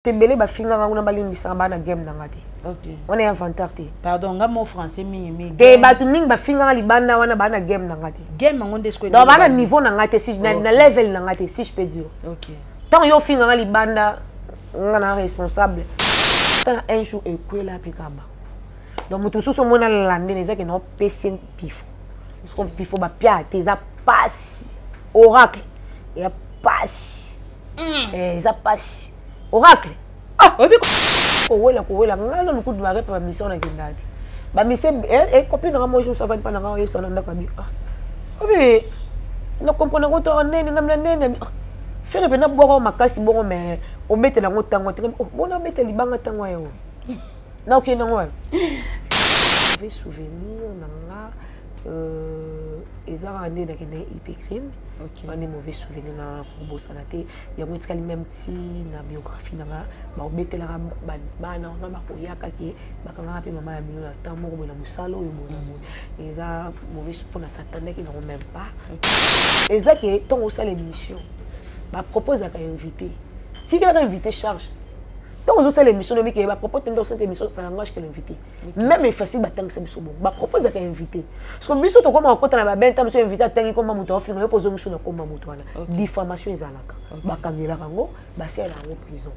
Tembele ba finga nguna balimbisa bana game na ngati. OK. On est inventaire te. Pardon, nga mo français mingi. Te ba tu ming ba finga libanda wana bana game na ngati. Game ngonde sko. Donc bana niveau na ngati si na level na ngati si je peux dire. OK. Tant yo finga libanda ngana responsable. Tant un jour e kwela pikaba. Donc mutu suso mona lande neza ke no PC pifo. Parce qu'on pifo ba pia te za passe oracle. Ya passe. Za passe. Oracle. Ah, obi ko wela ngalo nukudu ba repa ba mission na kindati. Ba mission copine na mo ça va pas na yo sana ndaka bi. Ah. Obi na comprendre ko to nene ngamna nene. Fere na boko makasi boko mais o mettre la ngotango te. Oh, bona mettre libanga tango yo. Na ok na ngwa. Mauvais souvenir na ezara ande na kena hypercrime. OK. On est mauvais souvenir na ko bosana te. Ya ngotikali même ti na biographie na ba obetela bana na ba koyaka ke bakanga pe mama ya mino na tambo ko na musalo yo mona mona. Eza mauvais pour na satana qui n'ont même pas. Eza que ton au salle émission. Ba propose à inviter. Si quelqu'un invité charge. Donc aux l'émission de Mickey, propose dans cette émission, ça n'engage que l'invité. Même les facile battant que c'est monsieur bon. Propose à inviter. Parce que monsieur to comme on compte na ba ben temps monsieur invité à tenir comme muto offrir yo pose monsieur na comme muto wana. Diffamation ezalaka. Ba kangela rango, ba c'est la prison.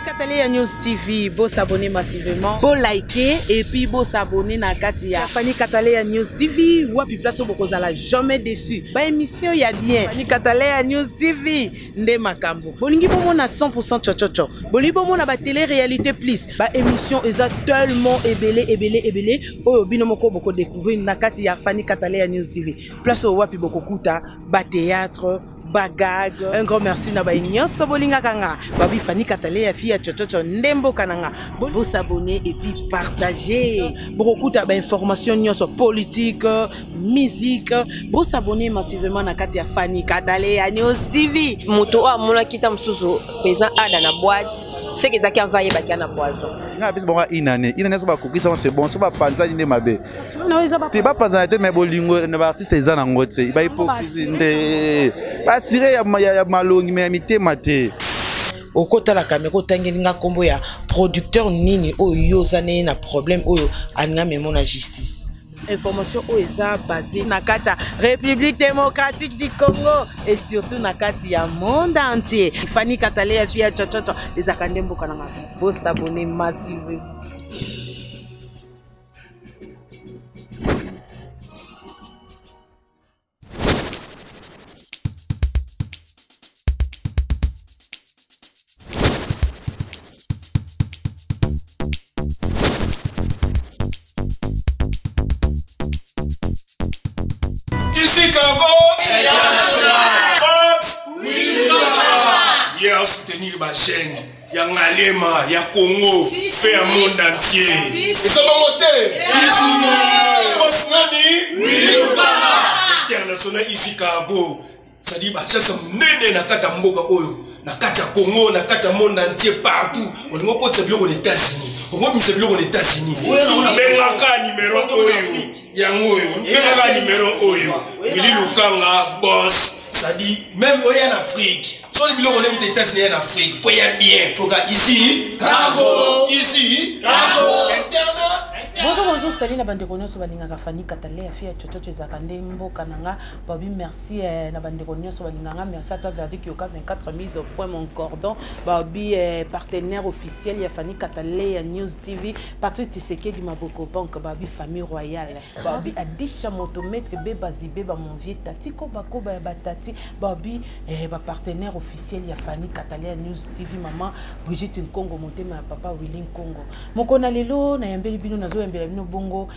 Katalia News TV, beau s'abonner massivement, beau liker et puis beau s'abonner na Katia. Fanny Katalia News TV, wapi place au boko zala jamais déçu. Ba émission ya bien. Fanny Katalia News TV, nde makambo. Bolingi bomo na 100% chochocho. Bolingi bomo na ba télé réalité plus. Ba émission eza tellement ébélé. Oh bino moko boko découvrir na Katia Fanny Katalia News TV. Place au wapi boko kuta, ba théâtre. Bagag, un grand merci na ba nyonso bolinga kanga. Babi Fanny Katalia fille chochocho ndembo kananga. Bo s'abonner et puis partager. Bokuta ba information nyonso politique, musique. Bo s'abonner massivement na Katia Fanny Katalia News TV. Moto a mona kita msusu pesa ada na boîte. C'est que ça qui envoyé ba qui na poison. Na bis bonga inane so ba kokisa c'est bon so ba panza inde mabe. Te ba panza te me bolingo na ba artiste ezana ngote. Ba hypocrisie nde sire ya malongi me amité mate okota la kamera tangeli nga kombo ya producteur nini oyo zane na problème oyo anga memo na justice information oyo eza basée na kata République démocratique du Congo et surtout na kati ya monde entier. Fanny Katalia fille chochocho les akandembo kananga bo s'abonner massivement. À soutenir ma chaîne, il y a Ngalema, il y a Congo, fait un monde entier. Et ça va monter. International ici Kago. Ça dit, bah, ça c'est nene na kata mboka oyo. Na kata Congo, na kata monde entier partout. On ne va pas te bloquer aux États-Unis. On va se bloquer aux États-Unis. Bengaka numéro oyo. Yango oyo. Bengaka numéro oyo. Willy Lukanga, boss. Ça dit, même en Afrique. Sur les bilans, on est aux États-Unis en Afrique. Pour y aller bien, il faut ici, Kago, ici, Kago, Bonjour, salut na bande konyo so balinga Fanny Katalia fille chochocho ezakande mboka nanga. Babi merci na bande konyo so balinga merci à toi Verdict Yoka 24 mise au point mon cordon. Babi partenaire officiel ya Fanny Katalia News TV. Patrick Tshisekedi Maboko Bank babi famille royale. Babi Adisha motomètre beba zibe ba mon vieux tati ko bako ba batati. Babi ba partenaire officiel ya Fanny Katalia News TV maman Brigitte Nkongo motema ya papa Willy Nkongo. Mokona lelo na yambeli bino nazo yambela bino bongo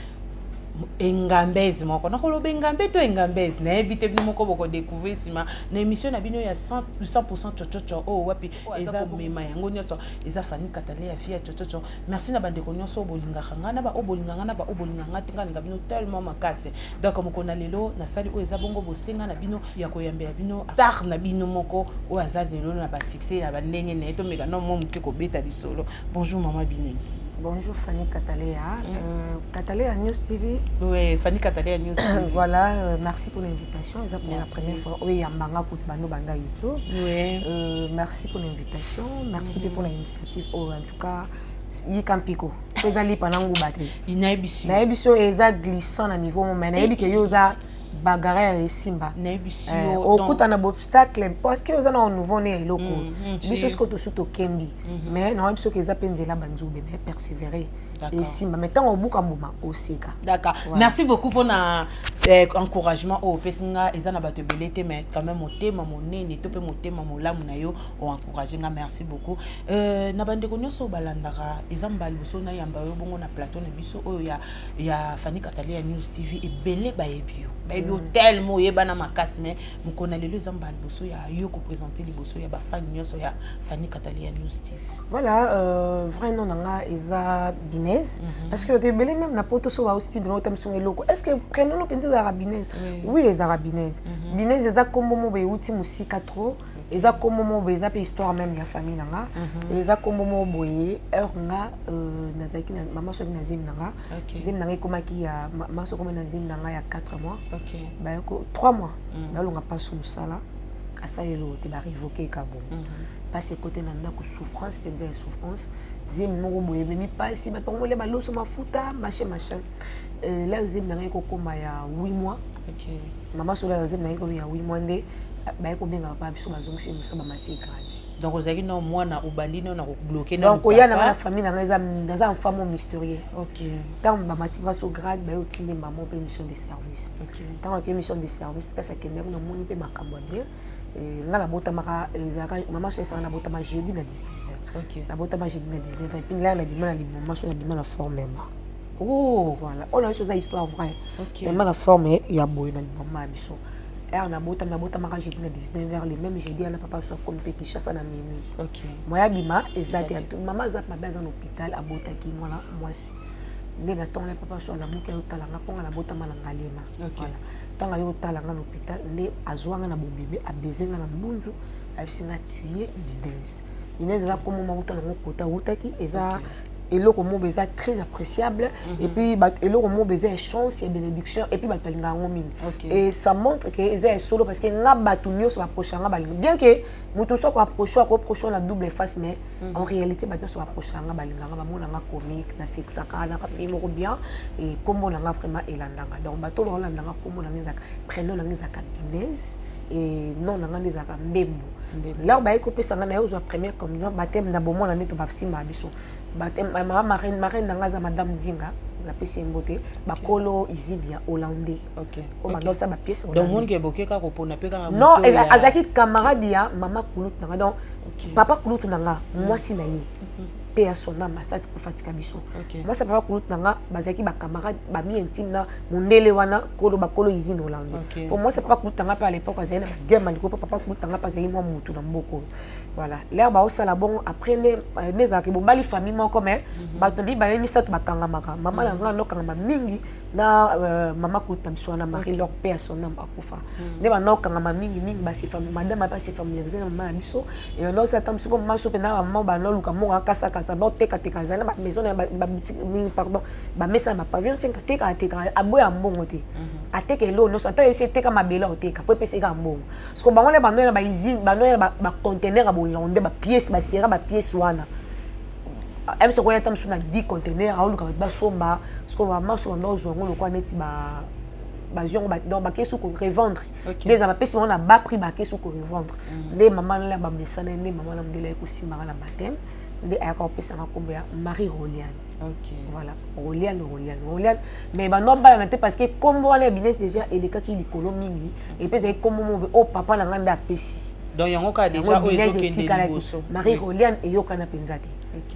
engambezi moko nakolo bengambe to engambezi na ebite bino moko boko découvrir sima na émission na bino ya 100% chochocho oh wapi eza mema yango nyonso eza Fanny Katalia fille chochocho merci na bande konyoso bolinga ngana ba obolinga ngana ba obolinga ngati ngana bino tellement makase donc mokona lelo na sali o eza bongo bosenga na bino ya koyambela bino tar na bino moko o azali lelo na ba succès na ba ndenge na eto meka no mo muke ko beta lisolo bonjour maman Binezi. Bonjour Fanny Katalea. Katalea News TV. Oui, Fanny Katalea News TV. Voilà, merci pour l'invitation. C'est pour la première fois. Oui, Ambanga Koutbano Banda YouTube. Oui. Merci pour l'invitation. Merci pour l'initiative. En tout cas, il y a Campiko. Vous allez pendant que vous battez. Il y a Ibisu. Il y a Ibisu et glissant à niveau. Mais il y a Ibisu bagarre et simba. Au coup d'un obstacle parce que vous avez un nouveau né loco. Biso ce que tu soutes au Kembi. Mais non, biso que ça pense la banzou bébé persévérer. Et simba maintenant au bout comme moment au Seka. D'accord. Merci beaucoup pour l'encouragement au Pesinga et ça n'a pas te belete mais quand même au thème mon nez ne topé mon thème mon la munayo au encourager merci beaucoup. Na bande konyo so balandaka ezamba liboso na yamba yo bongo na plateau na biso oyo ya Fanny Katalea News TV et belé ba ebio. Ba ebio tellement yeba na makasi mais mukona lelo ezamba liboso ya yo ko présenter liboso ya ba fan nyoso ya Fanny Katalea News TV. Voilà, vrai nom nanga eza Binez parce que au début même na poto so wa aussi de notre son eloko. Est-ce que prénom no penza za Binez? Oui, eza Binez. Binez eza kombo mo be uti musika trop. Eza kombo mo be eza pe histoire même ya famille nanga. Eza kombo mo boye heure nga nazaki na maman so na zim nanga. Zim nanga komaki ya maman so comme na zim nanga ya 4 mois. OK. Ba ko 3 mois. Na longa pas sous sala. Asalelo te ba révoquer kabo. Parce que côté nanda ko souffrance penza souffrance. Zim mo boye memi pas si ba tongo le ba loso mafuta machin. Là zim nanga ko koma ya 8 mois. OK. Maman so la zim nanga ko ya 8 mois ndé. Ba ko benga pa biso bazongi si musa ba mati grandi. Donc vous avez non moi na ubandino na bloquer na. Donc il y a na famille na za enfant mystérieux. OK. Tant ba mati ba so grade ba otinde maman pe mission de service. OK. Tant que mission de service parce que na moni pe makambo bien. Nga la bota maka ezaka maman so esa na bota ma jeudi na 19h. OK. La bota ma jeudi na 19h puis là na bima na liboma so na bima na forme ma. Oh voilà. On a une chose à histoire vraie. OK. Na forme ya boy na liboma biso. On a bota maka jeudi na 19h les mêmes jeudi na papa so comme pe ki chasse na minuit. OK. Moi ya bima ezate maman za pa dans l'hôpital a bota ki moi là moi si. Ndé na tonga papa so na muka yotala nga ponga na bota mana ngalema. Voilà. Tanga yotala nga l'hôpital ndé azwanga na bo bébé a bezenga na mbunzu a bisinga tuer Binez. Binez za comme mauta na ngokota utaki eza et le roman est très appréciable et puis le roman est chance et bénédiction et puis et ça montre que c'est solo parce que n'a batunio sur approcher bien que nous tous soit approcher la double face mais en réalité batunio sur approcher balinga na comique na sexaka na film bien et comme on a vraiment elandanga donc bato landanga comme on a prénom na ngizaka Binez et non na ngizaka Mbembo là ba ko pesa na yo zo première communion baptême na bomo na neto bapsima biso baptême ma marraine nanga za madame Zinga la pesi mbote bakolo Izidia hollandais. OK. O badosa ba pièce donc monde ke boke ka ko pona pe ka non azaki camarade ya mama Kulut nanga donc papa Kulut nanga moi si na ye pe a son âme ça ko fatika biso moi ça papa Kulut nanga bazaki ba camarade ba mi intime na mondele wana kolo bakolo Izine hollandais pour moi ça papa Kulut nanga pa à l'époque azali na guerre maliko papa Kulut nanga pa azali moi mutu na mboko voilà l'air ba osala bon après les zaki bo bali famille moko mais ba tobi ba mi sat bakanga maka mama na nga no kanga mingi na mama Kulut biso na Marie leur père son âme akufa ne ba no kanga mingi ba si famille madame ba si famille zena mama biso et on ça tam so ma so pe na mama ba no luka mo kasa ça va teka zana ba maison ba boutique pardon ba mesa ba pavillon 5 teka aboya mbongo te ateka elo no sata ese teka mabela oteka po pesa ka mbongo parce que bango le bando na ba usine bando na ba conteneur ba hollandais ba pièce ba sera ba pièce wana même ce qu'on a tam sur na 10 conteneurs a luka ba somba parce que vraiment so ndo zo ngolo kwa neti ba bazion ba donc ba kesu ko revendre des ama pesi on a bas prix ba kesu ko revendre des maman la ba mesana des maman la mdela ko simara la baptême de encore pesa na kombo ya Marie Roliane. OK. Voilà, Roliane mais ba no bala na te parce que kombo la Binez déjà eleka ki likolo mingi et puis c'est comme mo o papa na nganda pesi. Donc yango ka déjà o ezokende liboso. Marie Roliane e yokana penza te.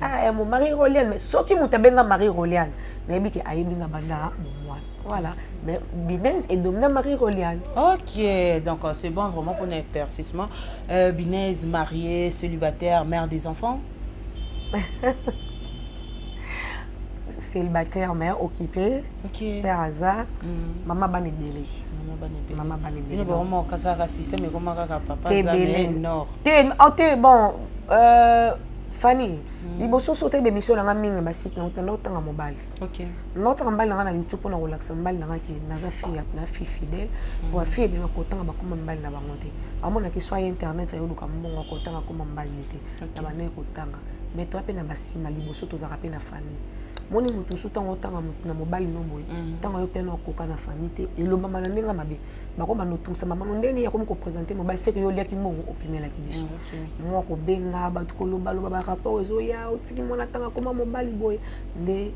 Ah mon Marie Roliane mais soki mutabenga Marie Roliane mais bi ke ayebinga banda moi. Voilà, mais Binez est dominé Marie Roliane. OK, donc c'est bon vraiment pour un éclaircissement. Binez mariée, célibataire, mère des enfants. Célibataire, mère occupée, père hasard, maman banebele. Maman banebele. Bon, quand ça système et comment papa ça nord. Bon, Fanny, liboso sauter l'émission na minga ba site na otanga mobile. OK. Notre mobile na YouTube pour na relaxer mobile na ki naza fille na fille fidèle pour fille bien ko tanga ba kuma mobile na bango te. Amona ke soit internet sa yoduka mbongo ko tanga kuma mobile te. Na ba ne ko tanga. Mais toi pe na basima liboso to za rapé na famille. Moni mutu sutango tanga na mobile no boy. Tanga yo pe na ko kana famille te. Et lo mama na ndenga mabe. Bakoma no tumsa mama no ndeni ya ko présenter mobile c'est que yo liaki mbongo opimela ki biso. Moi ko benga ba ko loba ba rapport ezo ya otiki mona tanga koma mobile boy nde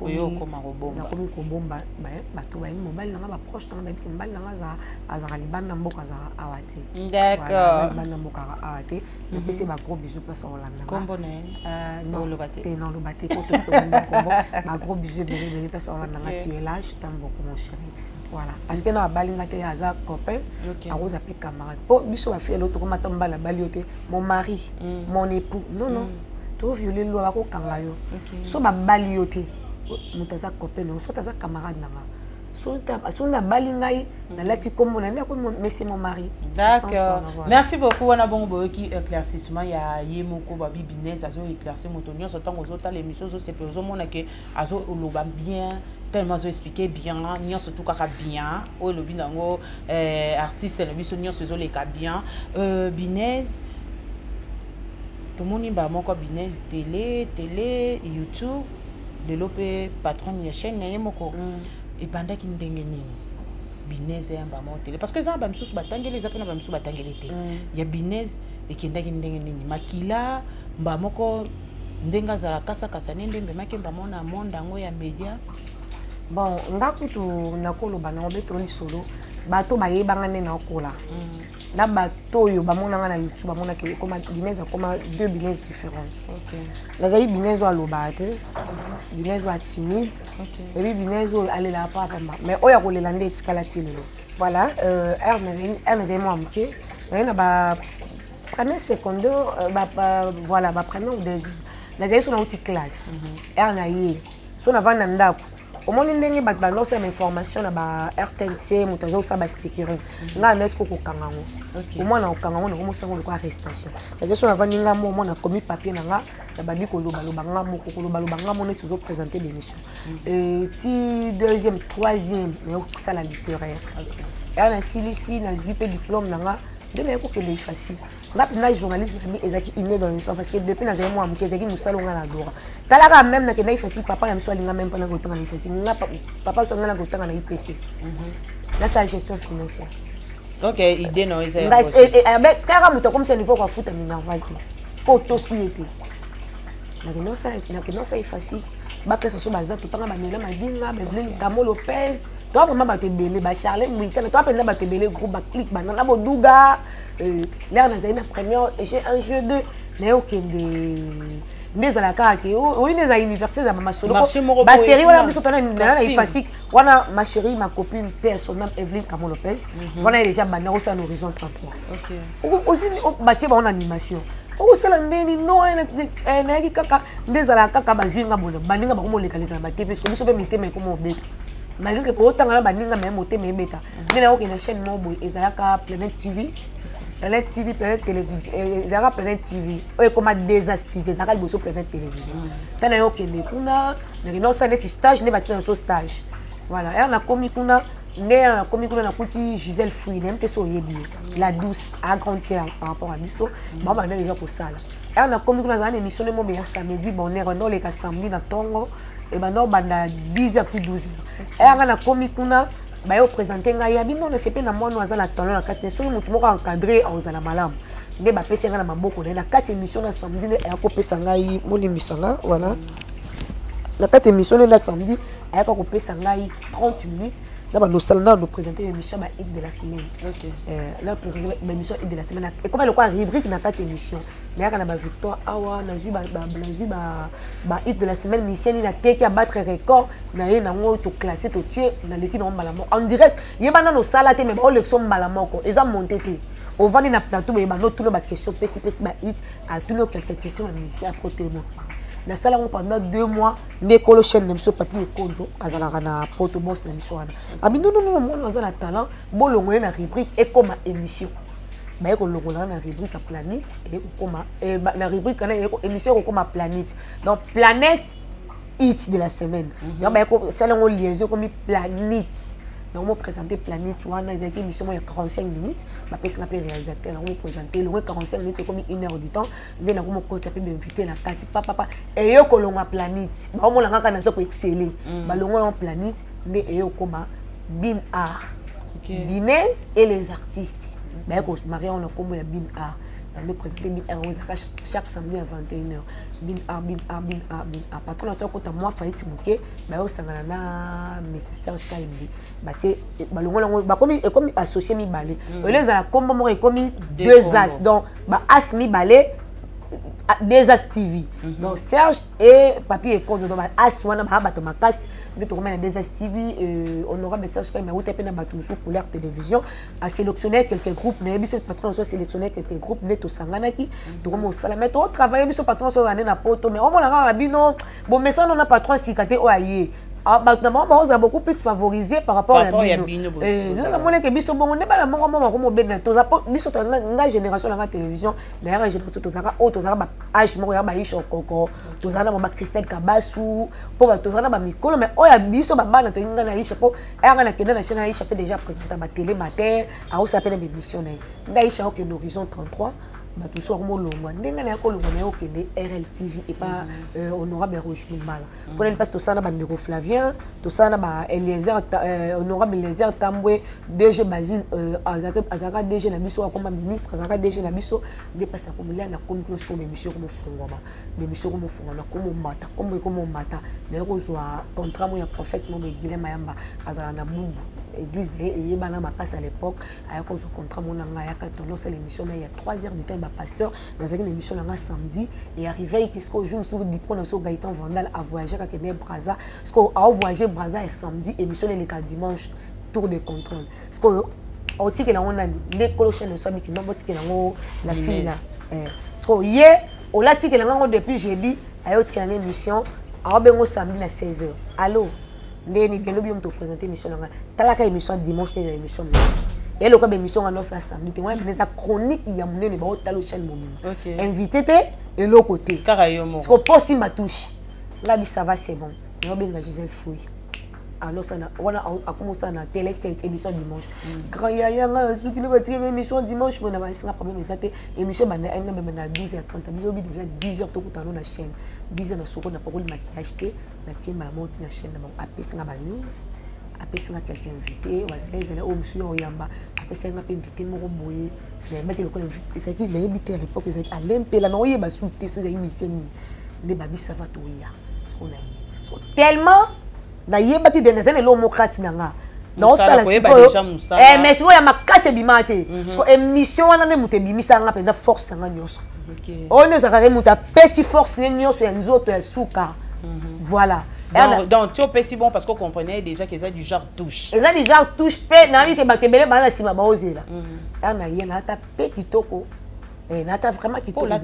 Oyo koma robomba. Na komi ko bomba ba to ba mobile na ba proche na ba mobile na za azara libanda mboka za awate. D'accord. Libanda mboka awate. Na pese ba gros bisous place Rolanda. Kombo ne. Non le baté. T'es non le baté pour te tomber combo. Ba gros bisous bébé place Rolanda tu es là, je t'aime beaucoup mon chéri. Voilà, parce que dans la balinga te aza copain, à rose appelé camarade. Oh, biso a fait l'autre comme attend la balioté, mon mari, mon époux. Non non. Tu violer loi ba ko kangayo. So ba balioté. Mutaza copain non, so taza camarade nanga. So na balinga na lati comme on a mais c'est mon mari. D'accord. Merci beaucoup on a bon qui éclaircissement ya yemoko ba business azo éclaircir motonio so tant aux autres l'émission so c'est pour mona que azo loba bien tellement zo expliquer bien nyo surtout kaka bien o lobi nango artiste le biso nyo so les ka bien business tout monde ba moko business télé YouTube développer patron ya chaîne yemoko et pendant qu'il ndenge nini business ya mbamo télé parce que ça ba msusu batangeli za pena ba msusu batangeli te ya business et qui ndenge nini makila mbamoko ndenga za kasa kasa nende mbemake mbamo na monde ngo ya media. Bon, ngakutu nakolo bana obeto ni solo bato bayebanga ne na okola. Na bato yo bamona na YouTube bamona ke comme business comme deux business différentes. OK. La zayi business wa lobate, business wa timide. OK. Et puis business wa aller la pas vraiment. Mais oya ko le lande etikala tilelo. Voilà, elle moi amke. Na ba première secondaire voilà, ba première ou deuxième. La zayi so na outil classe. Elle na yé. So na vanda ndako. Au moins ndenge bat ba losa information na ba RTNC mutazo sa ba expliquer nga na esko ko kangango au moins na kangango na ko sango ko arrestation la gestion na vaninga mo na commis papier na nga na ba biko loba nga mo ko loba nga mo ne tuzo présenter l'émission et ti deuxième troisième na ko sala littéraire et na silisi na VP diplôme na nga de na ko que les facile na journaliste mais ezaki inné dans l'émission parce que depuis na moi amke ezaki musalonga na dora talaka même na que na facile papa na miso alinga même pas na kotanga na facile na papa so na kotanga na IPC na sa gestion financière. OK, idée non ezali et avec kara muto comme ça niveau kwa futa minerval ko to siete na que non ça est facile ba pesa so baza totanga ba mela madinga ba Evelyn Kamo Lopez toi vraiment ba te belé ba Charlène Mwikana toi penda ba te belé groupe ba click ba na boduga là on a une première et j'ai un jeu de néo kende ndeza kake oui les anniversaires za mama solo ba série wala biso tona na efasik wana ma chérie ma copine personnelle Evelyn Kamo Lopez wana déjà bana au San Horizon 33. OK aussi batie ba en animation o sala ndeni no na ki kaka ndeza kaka bazwinga bona baninga ba komoleka leka na ba TV parce que biso pe miteme ko mo beta malgré que autant na baninga même moteme ebeta ndena okena chaîne mo boy ezalaka Planet TV Planète TV, Planète Télévision. Il y a Planète TV. Il y a comme des activités. Il y a des Planète Télévision. Il y a des stages. Il y a des stages. Voilà. Il y a des petit Gisèle Fouine. La douce, agrandir par rapport à Bisso. Il y a des gens pour ça. Il y a des émissions de samedi. On est dans les samedi dans Tongo. Et maintenant, on a 10h, 12h. Il y a des ba yo présenter nga ya bino na sepe na mwana azala talent na kati so mutu moko encadrer ozala malamu nde ba pesa nga na maboko na kati émission na samedi ya ko pesa ngai moni misanga voilà la kati émission na samedi ya ko pesa ngai 30 minutes na ba no sala na no présenter l'émission ba hit de la semaine. OK la émission hit de la semaine et comme le quoi rubrique na kati émission mais ya na ba victoire awa na zu ba hit de la semaine mission ni na teki à battre record na ye na ngo to classer to tie na l'équipe no malamo en direct yeba no sala te mais ba élection malamoko eza monté te au vandi na plateau mais ba no tout ba question pesi ba hit à tout le quelques questions na musicien après tout le monde na sala pendant 2 mois ndekolo chaîne na biso papier konzo azalaka na poto boss na biso wana abi non moi azala talent bolongo na rubrique et comme émission ba ko longola na rubrique planète et koma na rubrique na émission koma planète donc planète hit de la semaine donc ba ko ça on liaison comme planète donc on présenter planète wana ils émission il y a 45 minutes ba pesa na réalisateur on présenter le 45 minutes comme 1 heure du temps nde na ko côté pe inviter la kati papa et yo ko longa planète ba mo langa kana zo ko exceller ba longa planète nde et yo koma bin art Binez et les artistes. Mais écoute, Marie, on a comme Bin Art. On a présenté Bin Art chaque samedi à 21h. Bin Art. Patron, on a quand moi, Faït Mouké, mais on s'en a mais c'est Serge Kaimbi. Bah, tu sais, comme associé mi balai. On les a comme moi, comme 2 as. Donc, bah, as mi balai. Des As TV. Donc Serge et Papi et Kondo. Donc As wana ba bato makasi. Vous êtes comme des As TV. Honorable Serge quand il m'a outé pena bato sur couleur télévision. A sélectionné quelques groupes. Mais biso patron soit sélectionné quelques groupes. Neto sanganaki. Donc on salamet au travail biso patron soit année na poto. Mais on a rabino. Bon mais ça on a patron sikate o aye. Ah, maintenant, on a beaucoup plus favorisé par rapport à Bino. Nous avons que Bisso, on n'est pas la mort comme Ben. Bisso, la génération de la télévision, la génération de Tozara, Tozara, H, Moria, Baïch, Coco, Tozara, Christelle Kabassou, pour Tozara, Mikolo, mais on a Bisso, Babana, Tozara, Chapeau, et on a la chaîne Aïcha déjà présenté à la télé matin, à où s'appelle les missionnaires. D'aïcha, ok, l'horizon 33. Tout ça ndenge na ko longa na okende RLTV et pas honorable Rouge Mimala ko na passe to sana bandeko Flavien to sana ba Eliezer honorable Eliezer Tambwe DG Basile azaka DG na biso comme ministre azaka DG na biso de passe ko mulia na ko close ko émission ko fungoma émission ko fungona ko mo mata na ko zwa contrat mo ya prophète mo Guilhem Mayamba azala na Bumbu église et bana makasi à l'époque aya ko zo contrat mo na ngaya ka to lancer l'émission mais il y a 3 heures de temps pasteur dans une émission là samedi et arrivé qu'est-ce qu'on joue sur le diplôme sur Gaëtan Vandal à voyager avec Kenya Braza parce qu'on a voyagé Braza et samedi émission les cas dimanche tour de contrôle parce qu'on au ticket là on a des colochons ça mais qui n'ont pas ticket là la fille là parce qu'on hier au la ticket là on depuis jeudi à au ticket là émission à bengo samedi à 16h allô ndeni bien le bien te présenter émission là talaka émission dimanche et émission et le cas d'émission à notre samedi on a des chroniques il y a mon ne ba otalo chaîne mon invité et l'autre côté Karayomo parce que poste ma touche là bi ça va c'est bon on benga Gisèle Fouille alors ça on a commencé à télé cette émission dimanche grand yaya nga su ki ne ba tirer émission dimanche on a pas un problème ça émission ba na 12h30 mi obi déjà 10h to kutano na chaîne 10h na soko na parole na acheter na kema la monte na chaîne na apesi nga ba news apesi nga quelqu'un invité wazalezela o monsieur oyamba apesi nga pe invité moko boye mais mec le ko invité c'est qui les invité à l'époque c'est à l'empela na oyeba souté so za émission ne ba bisa va to ya ce qu'on a so tellement na yeba ki denezene lo mokrati nanga non ça la mais si ya makase bimate so émission wana ne mutebimisa nga penda force nga nyoso on ne zakare muta pesi force nyoso ya nzoto ya suka voilà. Donc tu es si bon parce qu'on comprenait déjà qu'ils ont du genre touche. Ils ont du genre touche pe na wi ke batebele bana na sima baozela. Na yena ta pe kitoko. Na ta vraiment kitoko. Na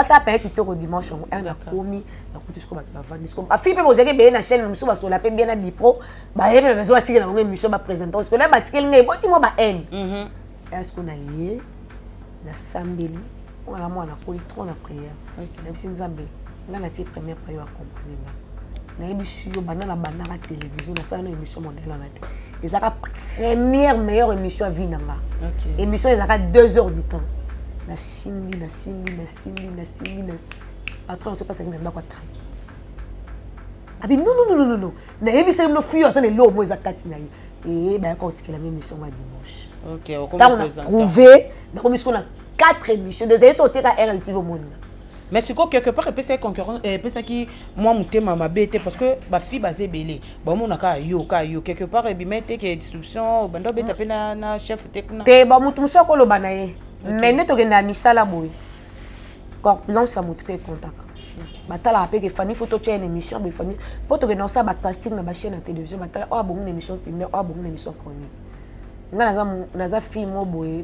ta pe kitoko dimanche na komi na kutusko ba vandi sko. A fi pe bozeke be na chaîne musu ba sola pe bien na dipro ba yebe na besoin tikela ngome mission ba présenter parce que là ba tikela ngai boti mo ba n. Est-ce qu'on a yé na sambeli on a moi na koli trop na prière. Na bisi nzambe nga na ti première pa yo accompagner nga. Na émission banana banana télévision na ça une émission mondiale en tête. Les a première meilleure émission à vie nanga. Émission les a 2 heures du temps. Na simbi patron on sait pas ça ngenda kwa tranki. Abi non. Na émission no fio ça les lo mo za kati na et ben quand il la même émission ma dimanche. OK, on commence à trouver donc on a 4 émissions de sortir à RLTV au monde. Mais ce que quelque part, c'est concurrent, c'est qui moi monter ma bête parce que ma fille basée belé. Bon mon aka yo quelque part et bimete que distribution bando bête tapé na chef technique. Te ba mutu so ko lo banaye. Mais neto genda misala boy. Corpulence ça mutu pe contact. Batala apé que fani photo chaîne émission be fani poto que non ça ba casting na ba chaîne télévision batala o bon émission première o bon émission chronique. Naza film boy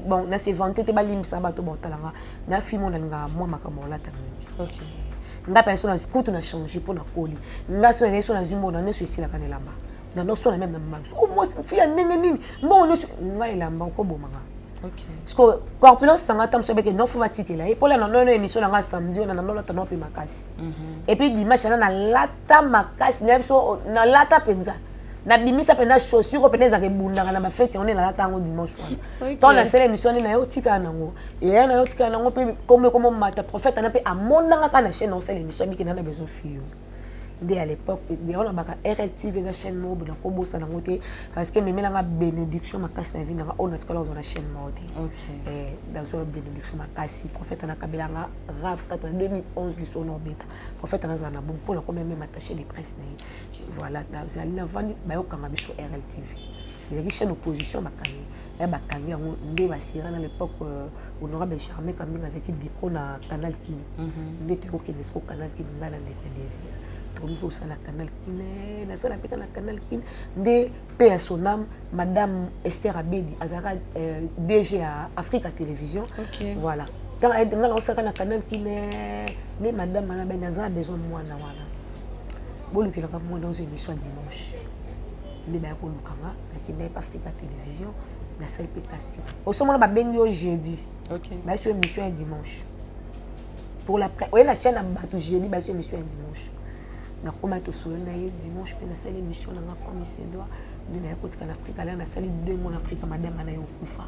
bon na se vanté te balimisa bato botalanga na film na nga moi makambo la tamiki. OK. Nga personne pour na changer pour na koli. Nga so réaction na zimbo na neso ici la kanelamba. Na no so na même na mal. O moi fille ndenge nini. Bon no nga ilamba ko bomanga. Parce que corpulence c'est un temps sur que non faut fatiguer là et pour la non émission dans samedi on a non l'autre non puis makasi et puis dimanche on a lata makasi na lata penza na bimisa pena chaussure ko pena za ke bunda na ma fête on est na lata ngo dimanche toi la seule émission na yo tika nango et na yo tika nango pe comme mata prophète na pe amonanga kana chaîne on seule émission bi ke na besoin fille dès à l'époque on a baka RLTV la chaîne mobile ko bossa na ngote parce que même la bénédiction makasi na vie na on a tika la chaîne mobile dans une bénédiction makasi prophète na kabela nga rave 2011 du son orbite prophète na za na bon pour quand même attaché les presse na voilà dans alina vandi ba yokanga biso RLTV il y a une chaîne opposition makani et bakanga ngo nde basira na l'époque honorable Charmé Kambinga zaki dipro na canal Kin ndete ko kenesko canal Kin ngala ndepelezi on a la canal Kin na sala peka na canal Kin nde paix à son âme madame Esther Abedi azara DG à Africa Télévision voilà dans on sala na canal Kin ne madame ana ben azara besoin moi na wana bolu ki na ka moi dans une émission dimanche nde ba ko lukanga ki na Africa Télévision na sala pe casting au sommet ba bengi au jeudi ba sur émission dimanche pour la oui la chaîne a battu jeudi ba sur émission dimanche na koma to solo na ye dimanche pe na sala émission na comme c'est doit na yakoti kana Africa là na sala 2 mois en Afrique madame na yo kufa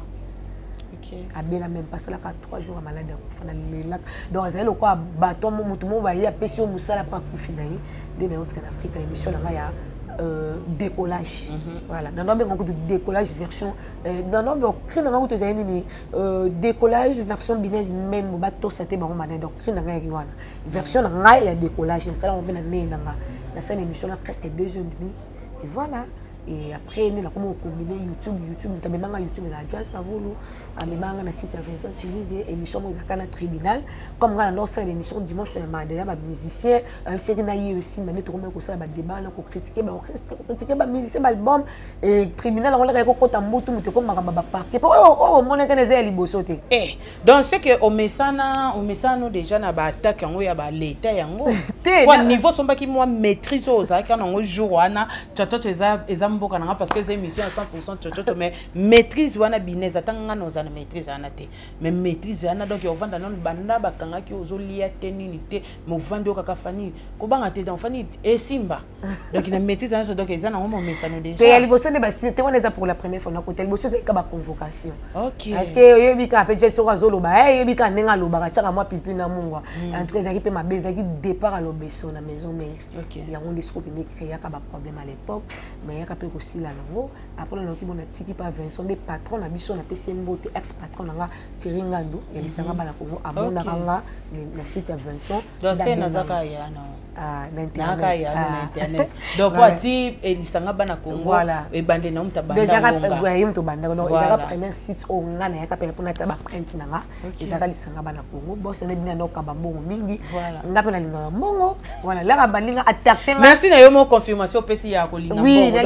abela même pas là 3 jours à malade kufa na lelak donc azali le quoi baton mo mutu mo ba ya pesio musala pa kufi na ye de na yakoti kana Afrique émission na ya décollage voilà dans notre de décollage version dans notre cri na ngoto zani ni décollage version business même bato c'était bon mané donc cri na ngai wana version na ngai ya décollage ça on na né na ça émission là presque 2 heures et demie et voilà et après nous la comment combiner YouTube tabemanga YouTube la jazz kavulu amemanga na site ya Vincent Chilize émission mozaka na tribunal comme ngana no ça l'émission dimanche ma déjà ba musicien c'est que na yi aussi mané to comme ko ça ba débat na ko critiquer ba musicien ba album et tribunal on la ko kota mbutu mutu ko makamba ba parquet oh mon ekene za liboso te donc c'est que au mesano déjà na ba attaque yango ya ba l'état yango quoi niveau somba ki moi maîtrise aux aka nango jour wana toto eza mboka nanga parce que c'est émission à 100% toto mais maîtrise wana business atanga no za na maîtrise ana te mais maîtrise ana donc on vanda non banda bakanga ki ozolia te nini te mo vandi okaka fani ko banga te donc fani e simba donc na maîtrise ana donc eza na mo mesano déjà te liboso ne ba te wana eza pour la première fois na côté liboso c'est ka ba convocation parce que yebi ka pe je soko zolo ba yebi ka nenga lo ba chaka moi pipi na mungwa en tout cas ça qui peut ma beza qui départ à l'obeso na maison mais il y a un discours qui créé ka ba problème à l'époque mais peut aussi là nango après on a qui mon tiki pas Vincent des patrons na biso na PCM bote ex patron nga Thierry Ngando ya lisanga bana Congo amona kanga na site ya Vincent donc c'est nazaka ya na internet donc ati elisanga bana Congo e bande na mta banda déjà voyez mto banda no ira premier site o nga na yaka pe pona taba print nanga ezaka lisanga bana Congo boss na bina no kamba mbongo mingi nga pe na linga mbongo voilà la balinga attaque merci na yo mo confirmation pesi ya ko linga mbongo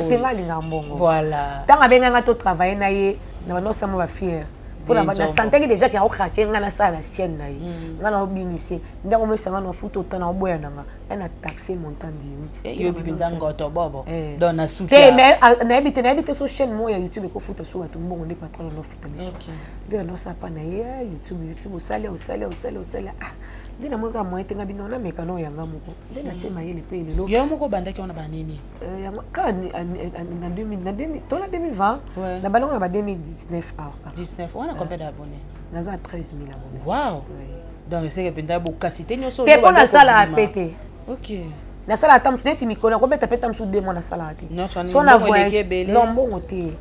tengalinga mbongo voilà tanga benga nga to travailler na ye na no sama ba fier pour la santé qui déjà qui a craqué nga na sala chaîne na ye nga na obinisi ndako mo sanga no futo tana oboya nanga na taxer montant dimi yo bibinga ngoto bobo donc na souke mais na habite so chaîne mo ya YouTube ko futa so watu mbongo ndi patron no futa biso ndina no sapa na ye YouTube osale ndina mo ka mo etenga bino na mekano ya ngamoko ndina tema yele pe lelo yo moko bandaki ona ba nini ka na 2020 na balongo na ba 2019 19 on a combien d'abonnés naza 13 000 abonnés wow donc c'est que penda bokasité nyoso te pona sala apete OK na sala tam suneti mikona ko beta peta msu 2 mois na sala ate so na voyage non mbongo te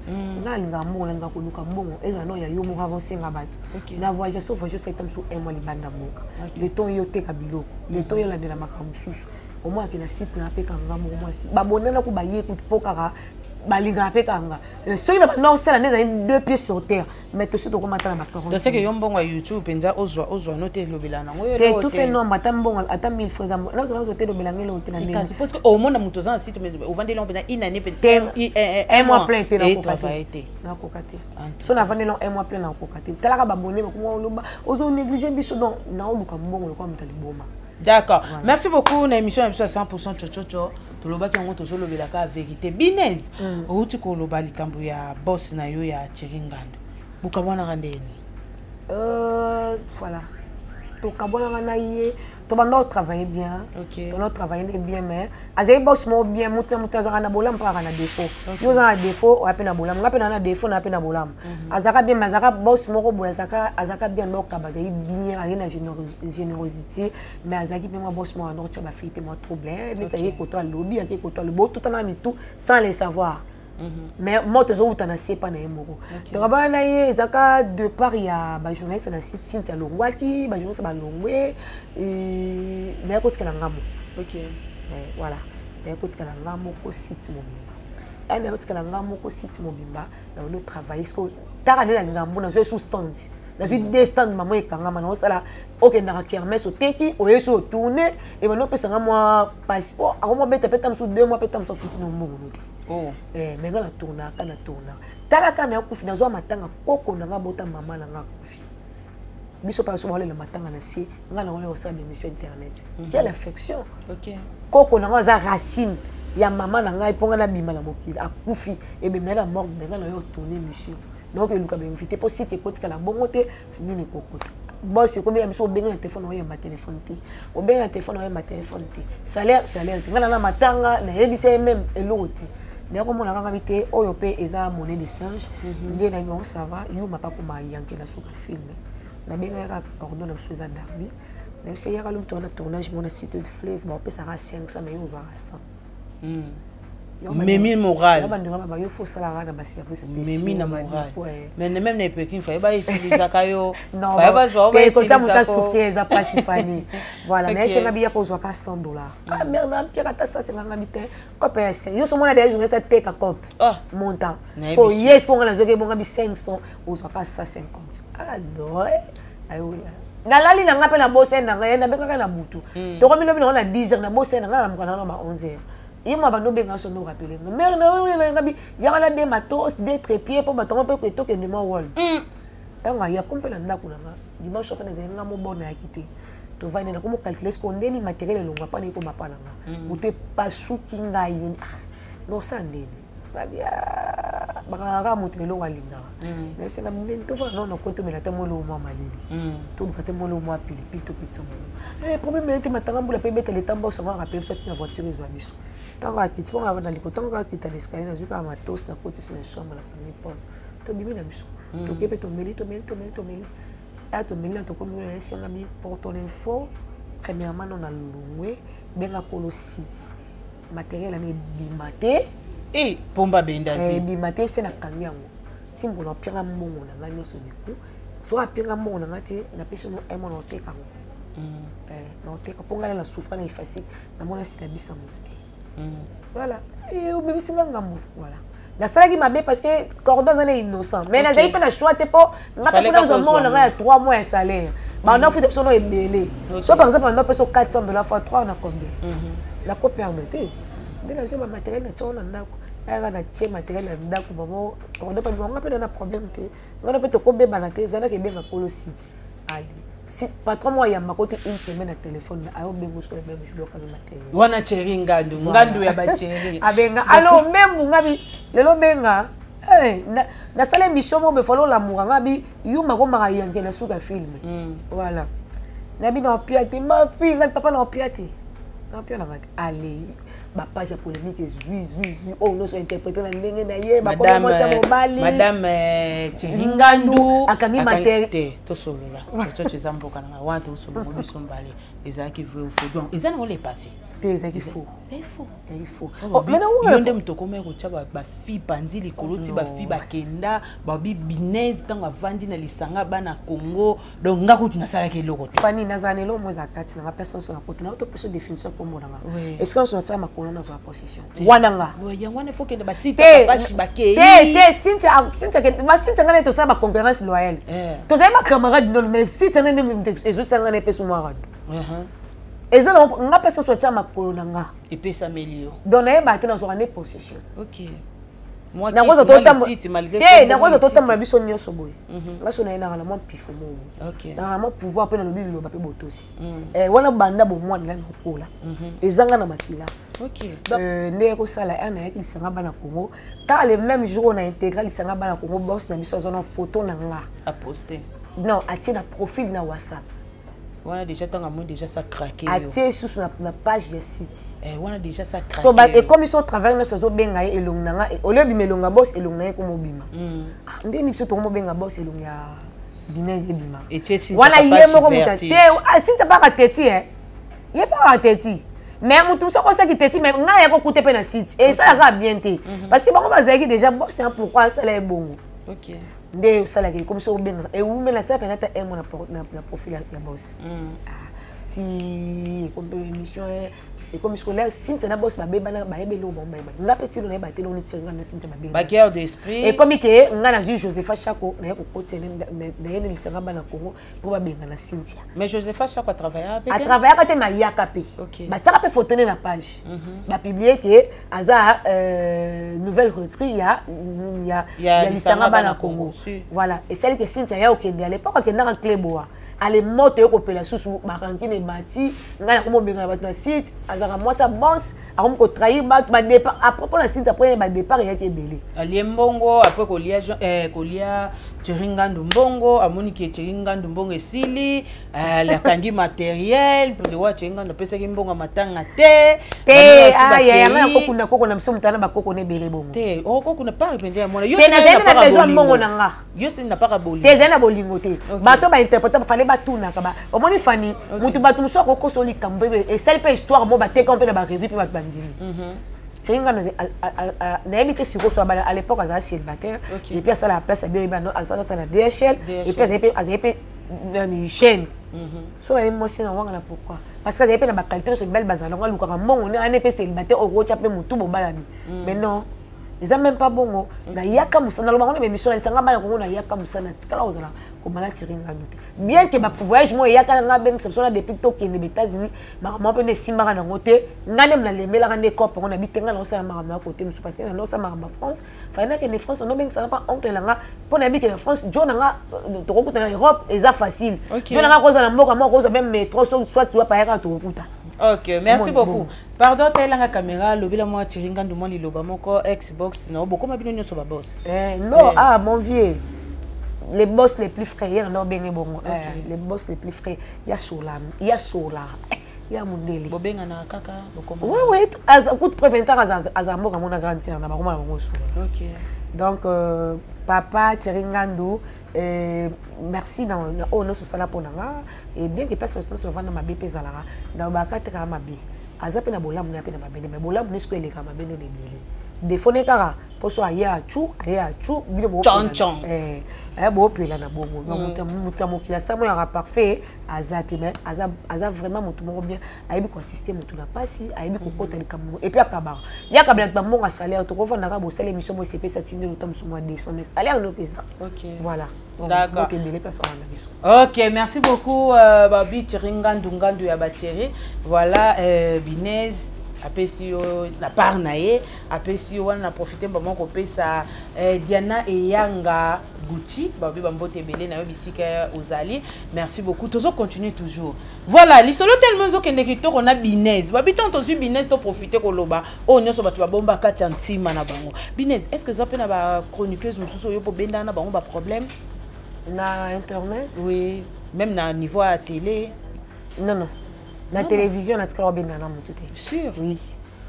na linga mbongo na ko luka mbongo eza no ya yo mo avancer nga bato na voyage so voyage c'est tam su 1 mois libanda mboka le temps yo te kabiloko le temps yo la de la makamsusu au moins que na site na peka ngamo au moins babonela ko baye ko pokara balinga peka nga so ina non c'est la neza 2 pieds sur terre mais to surtout comment na macaron donc c'est que yo mbongo ya YouTube penza ozwa noter lobela nango yo te tout fait non ata mbongo ata 1000 francs na zo te lobela ngelo te na ndenge kasi parce que au monde muto za site mais au vendre long pendant une année un mois plein te na kokate so na vendre long un mois plein na kokate talaka babonné ko loba ozo négliger biso donc na oluka mbongo lokwa mutali boma. D'accord. Voilà. Merci beaucoup. Une émission à 100% chochocho. To loba ki ngo to solo belaka vérité. Binez. Outi ko loba likambo ya boss na yo ya Thierry Ngando. bukabwana randeni voilà tokabwana na ye tobanda travailler bien on travailler bien mais azai boss mo bien mutu azaka na bolam pa na défaut yo za défaut o apena bolam ngape na défaut na apena bolam azaka bien mazaka boss moko boy azaka bien donc bazai bien azai na générosité mais azaki pe moi boss mo na tcha ba fille pe moi problème les tailler koto lobby ak koto le beau tout na mi tout sans les savoir. Mais moi toujours où t'en as pas na moko donc ba na ye zaka de part ya ba journaliste na site Cynthia Longwaki ba journaliste ba Longwe mais ko tika ngamo voilà mais ko tika ngamo ko site mobimba ene ko tika ngamo ko site mobimba na no travailler ce que tara na ngambo na sous stand na suis des stand maman ekanga na osala OK na kermesse oteki oyeso tourner et maintenant pesa ngamo passeport akomo beta peta msu 2 mois peta msu futi no mbongo mais nga na tourna tala kana yakufi nazwa matanga koko na nga bota mama na nga kufi biso pa so wale la matanga na si nga na wale osala émission internet quelle affection koko na nga za racine ya mama na nga iponga na bima na mokili akufi et be mela mort nga na yo tourner émission donc il ka be invité pour site kotika la bongote nini koko boss ko be biso benga na téléphone oyo ma téléphone ti o benga na téléphone oyo ma téléphone ti salaire nga na matanga na yebisa même eloti. D'ailleurs, comme on a invité, OYOP est un monnaie de singe. Ndé na yo ça va, yo m'a pas comme yanké na suka film. Na benga ka cordon na suza darby. Na c'est yaka l'homme tournage mon site de fleuve, ba ça ra 500 mais yo zo ra 100. Memi moral. Ba yo faut salaire na ba service spécial. Memi na moral. Mais même na pekin fa ba utiliser ka yo. Non. Fa ba zo ba utiliser. Muta souffrir za pas sifani. Voilà, na c'est ngabi ya ko zo ka $100. Ah merde, na pire ata ça c'est ngabi te. Ko PS. Yo so mona des jours ça take a cop. Montant. So yes ko ngala zo ke bonga bi 500 o zo ka 150. Ah non. Ayo. Ngalali na ngape na bosse na nga benga na butu. To ko bilo na 10h na bosse na nga na mkana na 11h. Il m'a abandonné dans son rappelé. Mais il y a des matos, des trépieds pour m'attendre un peu que tu me world. Tant qu'il y a compris la dimanche, on a un bon à quitter. Tu vas comment calculer ce qu'on est, les matériels, on va pas les comme à parler. Ou tu pas sous qui n'aille. Non, ça n'est pas. Bagara montre le walinga. Mais c'est comme tout va non compte mais la tamo le moi malili. Tout le tamo le moi pile tout petit ça. Problème est matanga pour la payer mettre les tambos ça va rappeler cette voiture ils ont mis. Tant que tu vas dans les cotons que tu as l'escalier na zuka matos na côté c'est la chambre la première pause. To bibi na biso. To kepe to meli. A to meli to comme le si on a mis pour ton info. Premièrement on a loué benga kolo site. Matériel ane bimaté. Et pomba bendazi bimaté c'est na kanyango si mbona pira mbongo na ngani so niku so apira mbongo na ngati na peso no emo na oteka na oteka ponga la souffrance na facile na mona si na bisa mututi voilà et au bébé singa ngamu voilà na sala ki mabe parce que cordon est innocent mais na zai pe na choix te po ngata funa zo mo na 3 mois de salaire ba on a fait de personnes ebelé so par exemple on a peso $400 fois 3 on a combien la copie permettait de la zone matériel na tsona ndako aya na tche matériel na ndako babo on pas on appelle un problème te on peut te kobe banate zana ke benga kolo site ali si patron moi ya makote une semaine na téléphone ayo bengosko le même jour ka matériel wana cheri ngandu ya ba cheri abenga alors même ngabi lelo benga na sala émission mo be follow l'amour ngabi yuma ko maka yanke na suka film voilà nabi na piate ma fille ngal papa na piate na piate na ngati allez ba page polémique zui oh non so interpréter na ndenge na ye ba ko mo sa mobali madame Chiringandu akangi matériel to solola to chezamboka na watu usolomo biso mbali ezaki vrai ou faux donc ezana on les passé ezaki faux c'est faux il faut maintenant on ndem to komeko cha ba fi pandi likoloti ba fi ba kenda ba bi binez tanga vandi na lisanga bana Congo donc ngakuti na sala ke loko fani nazanelo mo za kati na personne sur la côté na auto personne définition pour moi est-ce qu'on soit ma on a sa possession wananga yangwana faut que ba site ba shibake Cynthia ma Cynthia ngane to sa ba concurrence loyale to sa ba camarade non mais Cynthia ngane ezo sangane peso marade ezana nga peso so tia makolo nanga et puis ça melio donc na ba tena so ngane possession OK moi na koza tota ma biso nyoso boy nga so na ina na mo pifo mo OK na mo pouvoir pe na lobi lo ba pe botosi wana banda bo mwana na kola ezanga na makila Ok. Ndé ko sala un avec lisanga bana Congo. Car le même jour on a intégré lisanga bana Congo boss na biso zona photo na nga. À poster. Non, atie na profil na WhatsApp. On a déjà tant à moi déjà ça craqué. Atie sur na page de site. On a déjà ça craqué. Et comme ils sont travaillent na sozo benga et longnanga et au lieu de melonga boss et longnanga comme bima. Ndé ni biso to mo benga boss et longa Binez et bima. Et tu es si voilà yé moko mutate. Ah si t'as pas raté hein. Yé pas raté. Mais mutu so ko ça qui teti mais nga ya ko coûter pe na site et ça la bien té parce que bango bazaki déjà boss c'est pourquoi ça là est bon. OK. Ndé ça là comme ça benga et ou mais la ça peut-être un mon na profil ya boss. Si comme émission et comme scolaire Cynthia na boss babé bana ba ebelo bon ba nga petit lo na ba telo ni tiringa na Cynthia babé ba cœur d'esprit et comme que nga na Josepha Chako na ko kotene na yene lisanga bana Congo pour ba benga na Cynthia mais Josepha Chako a travaillé à te na yakape ba tsaka pe photo na page ba publier que aza nouvelle reprise ya lisanga bana Congo voilà et celle que Cynthia ya okende à l'époque que na Cléboa ale moto yo kopela susu bakanki ne bati ngana komo benga bat na site azaka moi sa boss akom ko trahir ba départ après pour la site après ba départ ya ke belé ali mbongo après kolia Chiringa Ndumbongo amoni ke Chiringa Ndumbongo esili la kangi matériel pour le wa Chiringa ndo pesa ki mbongo matanga te ya ngana koko na biso mutana ba koko ne belé bongo te o koko na pas répondre à moi yo na besoin mbongo nanga yo c'est na pas bolingo te zena bolingo te bato ba interpréter fallait batuna kaba omoni fani mutu batu muso ko kosoli kambe et celle pe histoire mo ba te kampe na ba revue pe ba bandimi Chiringa na habité sur so à l'époque à célibataire et puis ça la place bien ba non ça na DHL et puis azépé une chaîne so la émotion na wanga pourquoi parce que azépé na ba qualité so belle bazalo nga lukaka mongo ne ane pe célibataire au rocha pe mutu bo balani mais non ils ont même pas bon na yaka musana lo bango na émission na sanga bana ko na yaka musana tikala ozala ko mala Chiringa ndote bien que ma voyage mo yaka nga ben ça depuis to qui les États-Unis ma pe ne simara na ngote ngane mna lemela ka ne cop on habite nga na ça mara na côté musu parce que na ça mara France faina que ne France on ben ça pas oncle nga pour na habite na France jo nga to ko na Europe et ça facile jo nga ko za na mboka mo ko za même métro soit tu vas pas yaka to kuta. Ok, merci beaucoup. Pardon, tu as la caméra, le bilan moi Chiringa Ndumbongo liloba moko Xbox non beaucoup ma bino sur ba boss. Non, ah mon vieux. Les boss les plus frais, il y en a bien bon. Les boss les plus frais, il y a Solar, il y a Mundeli. Bobenga na kaka bokoma. Oui, as coup de préventeur as mboka mona grandi na ba koma bango so. OK. Donc papa Chiringa Ndu merci na ono so sala ponanga et bien que place responsable vendre ma BP zalara dans ba kateka ma B azape na bolamu na pe na mabene mais bolamu nesko ele ka mabene ne bele defone kaka poso aya chu bino bo bo pela na bongo donc mutamo kila samo ya parfait azate mais aza vraiment mutu moko bien ayebi ko système mutu na pasi ayebi ko kota likamu et puis akaba ya kabla ba monga salaire to ko vanda ka bo salaire émission mo CP satine le temps sur mois décembre mais salaire no pesa. OK. Voilà. D'accord. Ok, merci beaucoup Babi Chiringa Ndungandu ya Bacheri. Voilà Binez apesio la parnaye apesio wana profiter moment ko pesa Diana et Yanga Gucci Babi Bambote Belé na bisika ozali. Merci beaucoup. Toujours continuer toujours. Voilà, li solo tellement zo kende ki to kona Binez. Babi tant ozu Binez to profiter ko loba. O nyoso batu ba bomba kati antima na bango. Binez, est-ce que ça peut na ba chroniqueuse mususu yo po benda na bango ba problème? Na internet? Oui, même na niveau à télé. Non. Na télévision na tikala obenda na mutu te. Sûr? Oui.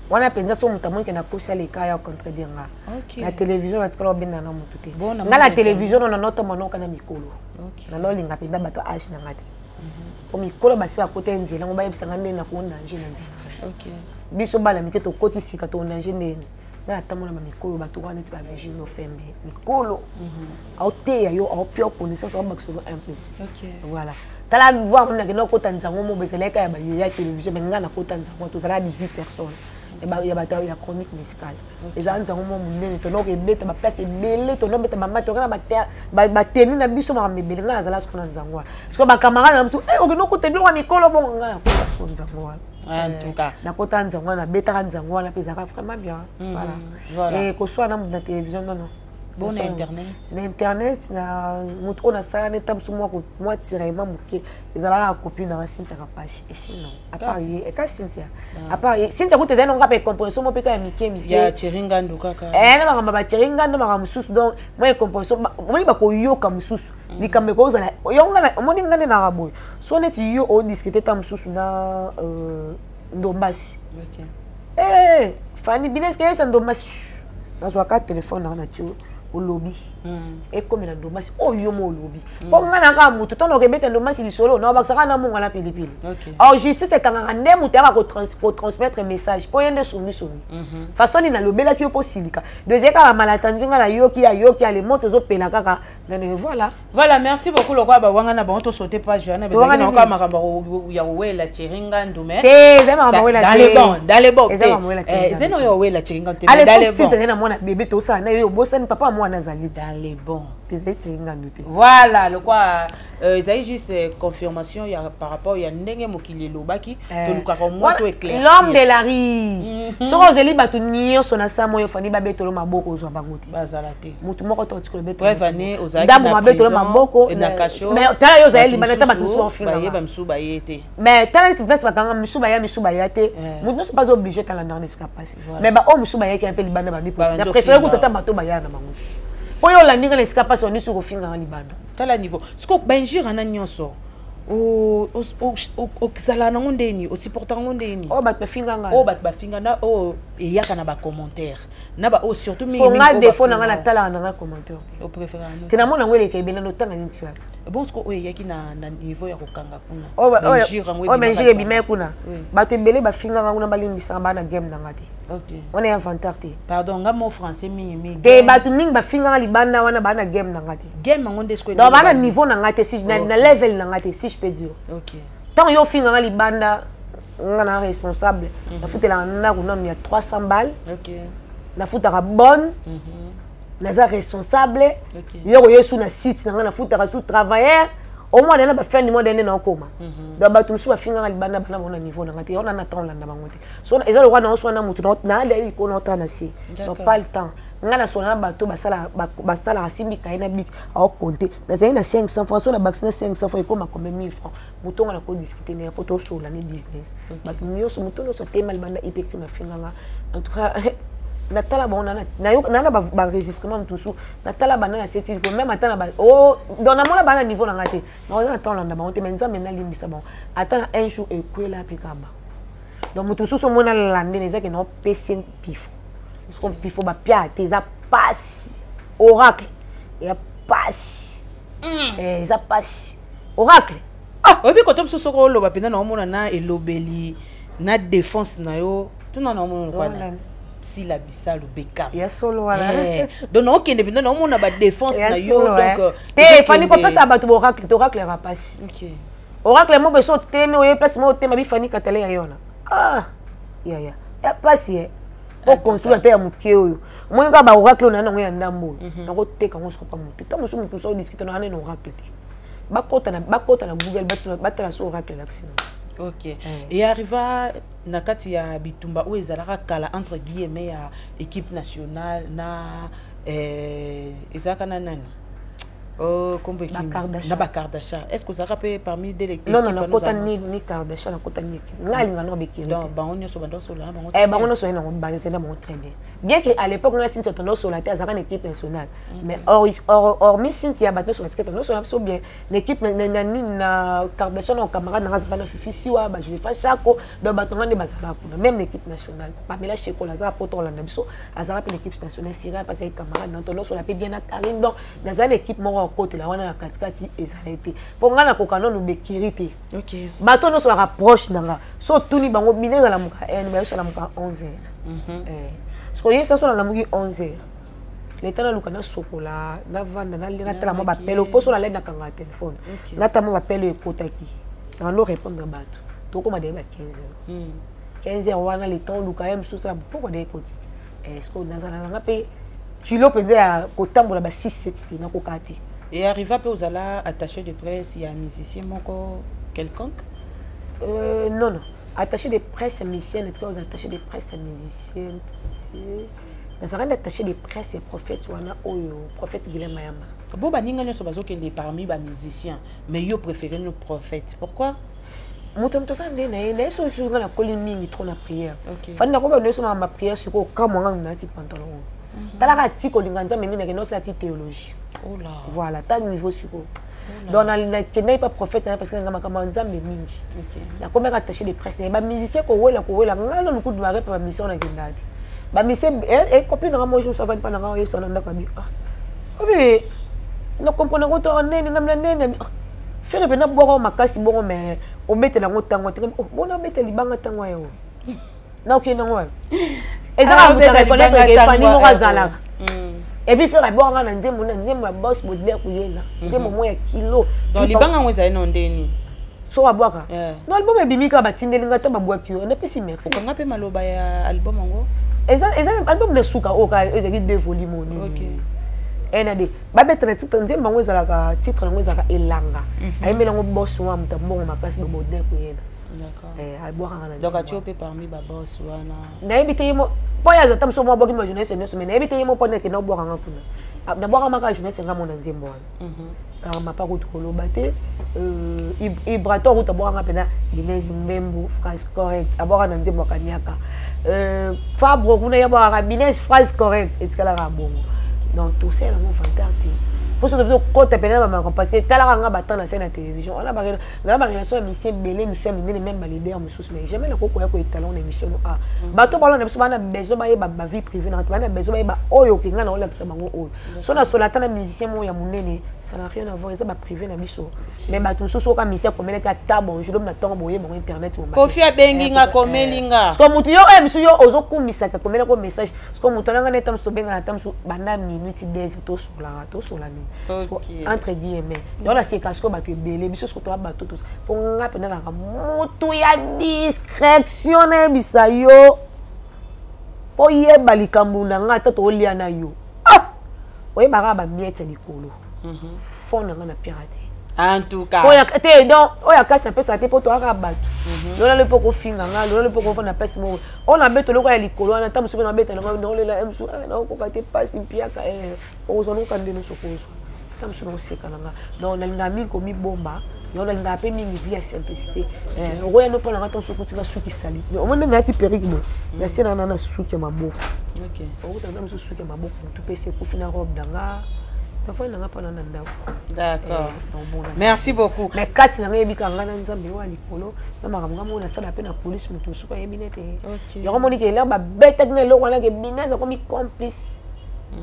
Wana penza so mutamon ke na kosa le kaya contredire nga. OK. Na télévision na tikala obenda na mutu te. Na la télévision na noto monoka na mikolo. OK. Na lo linga penda bato age na ngati. Po mikolo basi ba kote nzela ngo ba yebisanga nde na ko danger na nzela. OK. Biso bala miketo koti sika to danger ndeni. Na tamona ma mikolo bato wana ti ba virgin no fembe. Mikolo. Aote ya yo au pure connaissance au maximum implice. OK. Voilà. Tala voir na kena kota nzango mo bezeleka ya ba ya télévision benga na kota nzango to zala 18 personnes. Et ba ya bata ya chronique musicale. Les nzango mo munene to no ke beta ba place belé to no beta mama to kana ba tenu na biso ma mebele nga zala so na nzango. Parce que ba camarade na biso o no kota bilo wa mikolo bon nga ko parce que nzango. En tout cas, na kota nzango na beta nzango na pesa vraiment bien. Voilà. Et ko soit na télévision non. bon na internet na internet na moto na sala ne tam sur moi tirement moké ezala copine na Cynthia page et sinon à part et ka Cynthia à part Cynthia ko te dana ngapa composition mo peka mike ya Chiringa ndo kaka na ba Chiringa ndo ba mususu donc moi composition mo ba ko yoka mususu likambe ko zala yonga mo ngane na raboy so net yo o discuter tam mususu na ndombasi okay Fanny Bines que ça ndombasi na so ka téléphone na tio au lobby et comme na ndombasi o yo mo lobby ko ngana ka mutu tono ke beta ndombasi li solo na ba saka na munga na pilipili alors justice c'est quand ngane mutu ya ko transmettre message po yende sumi façon ni na lobela ki oposilika deuxième ka malatandi nga na yoki ale moto zo pela kaka ngane voilà merci beaucoup lokwa ba wanga na ba to sauter page na bezaki na ka makamba ya wela Chiringa ndume dans les bons zeno yo wela Chiringa ndume dans les bons c'est na mona bébé to ça na yo bosani papa moi na zaliti dans les bons voilà le quoi ça est juste confirmation ya par rapport ya ndenge mokili lobaki to lukaka moto éclairci l'homme de la rue soko zeli batu nyonso na samo yo fani babetolo maboko ozwa bangote bazalate mutu moko to tikolo betolo bref année ozaki na mabetolo maboko na kasho mais tala yo zeli banata batu so finga ba msuba yete mais tala place bakanga msuba ya te mutu no pas obligé tala ndane ska passer mais ba o msuba yake un peu libanda ba ndipo na préférer ko tata bato ba ya na bangote oyo la ndinga na ska passer on sur finga na libanda tala niveau siko benjira na nyonso o zala na ngondeni o supporter ngondeni o bat bafinga nga o bat bafinga na o eyaka na ba commentaire na ba o surtout mingi mingi o défaut na nga na tala na nga commentaire o préférer no te na mona ngwele ke bela no tanga ni tia bon siko o eyaki na niveau ya kokanga kuna o benjira bimé kuna bato ebele bafinga nga kuna balimbisa bana game na ngati OK on est inventaire te pardon nga mo français mingi te bato mingi bafinga nga libanda wana bana game na ngati game ngonde siko donc bana niveau na ngati si na level na ngati si je peux dire OK tant yo finga nga libanda nga responsable na futela na kuna ya 300 balles OK na futaka bonne naza responsable yo yesu na site na futaka sous travailleur au moins na ba fin du mois d'année na koma donc ba tumsu ba finga libanda bana bona niveau na ngati on a temps là na bangote so eza le roi na so na mutu na dali ko na temps na si donc pas le temps ngana so na bato basala asimbi kaina bik au compter na zai na 500 francs so na vacciner 500 francs ko ma comme 1000 francs mutu ngana ko discuter na poto show la ni business bato nyoso mutu no so tema libanda ipeki ma finga nga en tout cas natala bona na ba enregistrement tout natala bana na seti ko même atana ba oh dans na mona bana niveau na ngate na on attend landa ba on te menza mena limbisa bon atana un jour e kwela peka ba donc mutu so mona lande neza ke no pesen pifo so pifo ba pia teza passe oracle ya passe za passe oracle obi ko tom so ko lo ba pena na mona na elobeli na défense na yo tuna na mona kwa na si la bisa le beka ya solo wala donc non kende bino non mona ba défense na yo donc te fani ko pesa ba to oracle va passer OK oracle mo beso teme o place mo tema bi fani katale ya yona ya passer ko construire te ya muke oyo mo nga ba oracle na ngo ya ndambo na ko teka ngo so pa mutu ta mo so mutu so discuter na no oracle te bakota na Google batala so oracle l'action. OK et arriva na kati ya bitumba où ezalaka kala entre guillemets ya équipe nationale na ezaka na nani combo équipe na ba Kardashian est-ce que ça rappelle parmi des l'équipe non kota ni Kardashian na kota ni équipe ngalinga no bekiri donc bango so bando so la bango bango so na bango na bango très bien que à l'époque on a signé ton sur la terre azaka une équipe nationale mais or mais Cynthia batno sur la équipe nationale so bien l'équipe na Kardashian au camarade na zaka na fifi wa ba je fa chako donc batonga ne bazala kuna même l'équipe nationale Pamela Cheko la za poto la biso azaka pe l'équipe nationale sira parce que camarade na ton sur la pe bien na Karim donc na za l'équipe mo côté la wana na katikati ezalete pour ngana ko kanono bekirite OK bato no so la rapproche nanga so tuni bango bineza la muka ba so la muka 11h so yé ça so la muki 11h l'état na luka na sokola na vanda na tala mo ba pelo poso la lenda kanga téléphone na tamo ba pelo ekotaki na no répondre bato to ko ma de ba 15h wana le temps luka même sous ça pourquoi de kotiti est-ce que na zala na pe kilo penza ya kotambola ba 6-7 na ko kati. Et arriva peu aux ala attaché de presse, il y a un musicien moko quelconque non attaché de presse musicien et aux attachés de presse musicien nazalaka attaché de presse et prophète wana oyo prophète Guilhem Mayamba. Bon baninga nyoso bazokende parmi ba musiciens mais yo préféré nos prophètes. Pourquoi? Moto ça ndena so sur la colline mingi trop na prière. Fani na ko ba neso ma prière sur ko kamwa na ti pantalon. Talaka ti ko linganza mais mina ke no sa ti théologie. Oh là. Voilà, ta niveau sur ko. Donc que n'est pas prophète parce que ngama kama nzambe mingi. La comme attaché de presse ba musicien ko wela ngalo nuku de mare pa mission na kendati. Ba musicien et copine na moi je ça va pas na yo ça na ndakabi. Ah. Obi no comprendre ko to nene ngamla nene. Faire pena boko makasi bongo mais o mettre la ngotango te oh bona mettre libanga tango yo. Na ok na ngwa. Ezaka buta reconnaître que fani mo kazalaka. Et puis faire boire na nzembo boss Baudelaire kuyela. Nzembo mo ya kilo. Donc libanga ngweza ino ndeni. So wabwaka. Non album ebimika batindelinga to babwaki on a plus merci. Okanga pe maloba ya album ngo. Eza album de suka oka ezaki 2 volumes ni. OK. NAD. Babe titre nzembo ngweza la titre ngweza ka elanga. Ayimela ngo boss wa mtambongo makasi Baudelaire kuyela. D'accord. Alboaka na. Donc atio pe parmi ba boss wana. Na ebite yimo poya za tamso mo boki ma jeunesse no semaine ebite yimo pone ke no boka ngakuna. Na boka maka jeunesse ngamo na nzembo wana. Ma pa ko koloba te Ibrato ko boka ngapena Binez Mbembu phrase correct. Aboka na nzembo kanyaka. Fabro kuna ya boka Binez phrase correct etikala ka bongo. Donc tout ça là mo fantastique. Pour ce que côté pénal parce que tala nga battant na scène à télévision on a barré la relation monsieur belé monsieur miné même leader monsieur mais jamais le koko ya ko talon émission ah bato balon na biso bana bezo ba ba vie privée na bana bezo ba oyo kinga na ola kisa bango oyo so na solata na musicien mo ya munene ça n'a rien à voir ça ba privé na biso mais bato so ka musicien comme ka tabo je dom na tango boye mon internet mo Kofi abenginga komelinga parce que mutu yo monsieur yo ozokumisa ka komela ko message parce que mutu nanga netam so benga na tam so bana minute 10 to sur la Okay. Entre guillemets on a ces casques ba que belé biso ko to bato tous pour nga pena na moto ya discrétion na bisa yo po ye balikambu na nga tato olia na yo ah oye ba ba miete likolo fond na na pirate en tout cas oya te donc oya kasa pesa te po to aka bato lona le poko finga nga lona le poko fona pesa mo on a beto loko ya likolo na tamu na beta na lela emsu na ko ka te pasi piaka ozo no kandeno sokozo Samsung osekalanga donc na mingi komi bomba yo na ngape mingi via simplicité oya no pona ngata sokutika suki sali mais au moins ngati perique mo ya sena na suki maboko OK okuta na suki maboko tout pese ko fina robe danga tafa na ngapa na ndako d'accord merci beaucoup mais kati na ngebi kanga na nzambe wa likolo na makamga mo na sala pe na police mutu suka yebinete yo komoni ke la ba beta ngelo wana ke binaza komi complice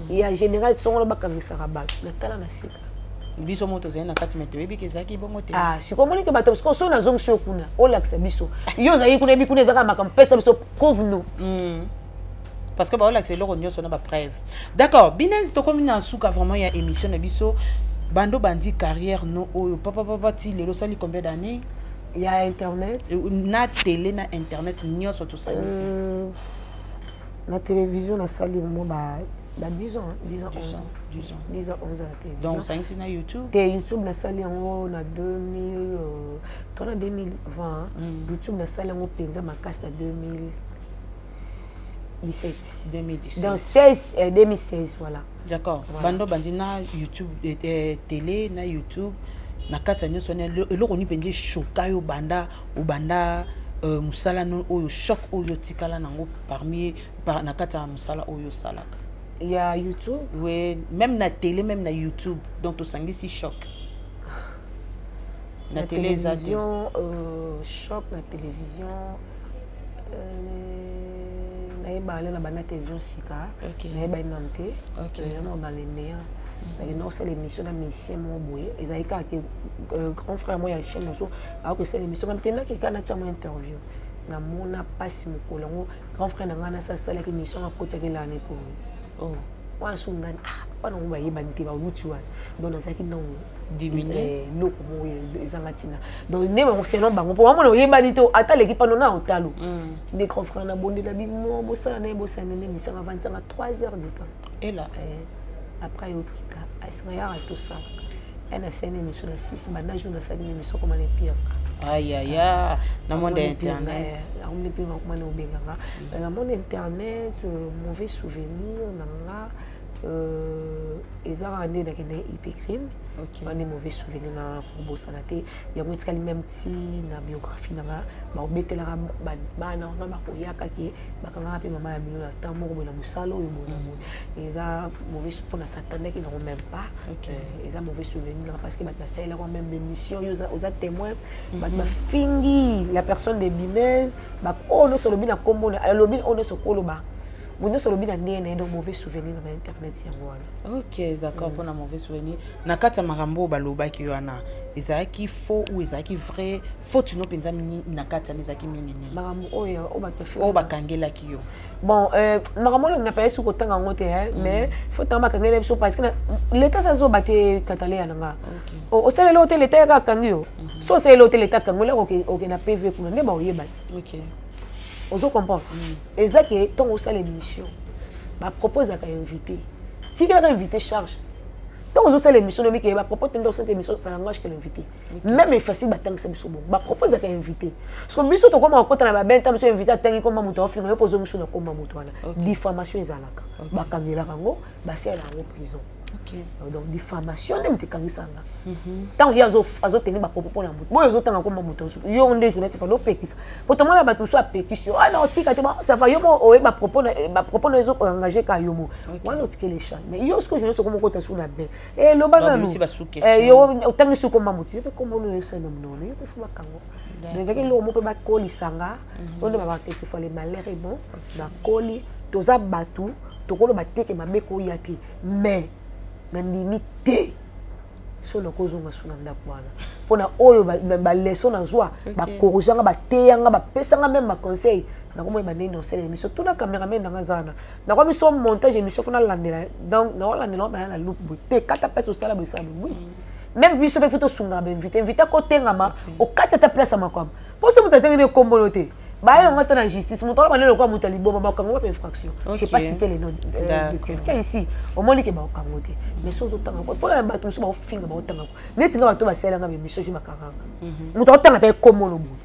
et en général son le bakangisa rabat na tala na sika biso moto zena kati metewe bikezaki bongo te ah si komoni ke bato parce que so na zonction kuna olaxa biso yo za yikuna bikuna zaka makampesa biso prouve nous parce que ba olaxa loko nyoso na ba preuve d'accord Binez to komi na suka vraiment ya émission na biso bando bandi carrière no oyo papa ti lelo sali combien d'années il y a internet na télé na internet nyoso to sali na télévision na sali mo ba 10 ans, 11 ans à la télévision. Donc, ça c'est sur YouTube. YouTube, na sali en 2000, 2020. YouTube, na sali en penza ma casse 2017. 2017. Donc 2016, voilà. D'accord. Bando bandi na YouTube, télé na YouTube, na kata nyoso ne le koni penje choka yo banda ou banda musala no oyo choc oyo tikala nango parmi na kata musala oyo salaka. Il y a YouTube. Oui, même na télé, même na YouTube. Donc, tu sens ici choc. La télévision, choc, la télévision. La télévision Sika. Na ba namte. OK. Dans les meilleurs. Dans c'est l'émission de Messie mon boy. Ils avaient grand frère moi ya chaîne so. Alors que c'est l'émission comme tena que kana tchama interview. Na mona passe mon kolongo. Grand frère na ngana sa sala émission a côté de l'année pour. Oh, moi je suis pas non ba yibanité ba wutu wa donc na saki non diminuer loko mo ezangatina donc ne ba c'est bango pour moi no yibanité ata l'équipe no na otalo des grands frères na bonde la bino bosala na bosala ne mi sanga 3 heures du temps et là après yo kita asanga ya to ça Elle a scène émission de 6, maintenant je n'ai une émission comme on est pire. Aïe aïe, dans le monde internet. Dans le monde internet, mauvais souvenir, ils ont amené dans une hypercrime. On a mauvais souvenir dans la combo santé. Il y a une même si na biographie na ba obete la ba na ba ko yaka ki ba kanga pe mama ya bino na tamo ko na musalo yo bona mo. Ils ont mauvais pour na satane qui n'ont même pas. Ils ont mauvais souvenir parce que ba na ça là quand même émission yo aux témoins ba fingi la personne de Binez ba oh no solo bina combo na lobby on ne se kolo ba. Vous sur le bien donc mauvais souvenir dans internet ok d'accord pour un mauvais souvenir na kata marambo baloba ki wana ezaki faux ou ezaki vrai faut tu no penza mini na kata ezaki mini marambo oyo o bakangela ki yo bon marambo on n'a pas sous kotanga ngote mais faut tamba kangela biso parce que l'état ça zo baté katalé nanga au sele l'hôtel l'état ka kangio so c'est l'hôtel l'état kangola OK na PV pour ne ba oyebati OK. Vous comprenez? Et ça qui est ton au salle l'émission, ma propose à inviter. Si quelqu'un invité charge, ton au salle l'émission, le mec qui va proposer dans cette émission, ça n'engage que l'invité. Même facile battre que c'est monsieur bon. Ma propose à inviter. Parce que monsieur toi comme on compte na ba ben temps monsieur invité à tangi comme muto offrir yo poser monsieur na comme muto wana. Diffamation ezalaka. Ba kangela rango, ba c'est la prison. Donc diffamation nem te kangisanga. Tant il azo tenir ba propos pour la muto. Bon azo tanga comme muto. Yo on des journalistes fa no pekisa. Pourtant la ba tout soit pékition. Ah non tika te ça va yo mo ba propos no ezo engager ka yo mo. Moi no tike les chats. Mais yo ce que je sais comme ko ta sous la ben. Et lo bana no. Yo tangi sous comme muto. Yo pe comme no ça non non. Yo pe fuma kango. Des que lo mo pe ba koli sanga. On ne va pas que faut les malheurs et bon. Na koli toza batu to ko lo ba teke mabe ko yati. Mais na limité sur le cause on a sous nanda kwana pona oyo ba leçon na joie ba corrigeanga ba teyanga ba pesanga même ba conseil na ko ba neno c'est émission tout la caméraman na zana na ko mission montage émission fona landela donc na wala ndelo ba la loupe te kata pesa sala bo sala oui même biso pe photo sunga ba invité ko tengama o kata ta place ma comme pour ce mutatenge ne communauté bah on va dans la justice mon temps là le quoi mutali bon ba kango pa infraction je sais pas citer les noms de quelqu'un ici au moins que ba kango te mais sans autant quoi pour un bateau so ba finga ba otanga net nga bato ba sela nga mission je makaranga muto otanga pe comme lo bout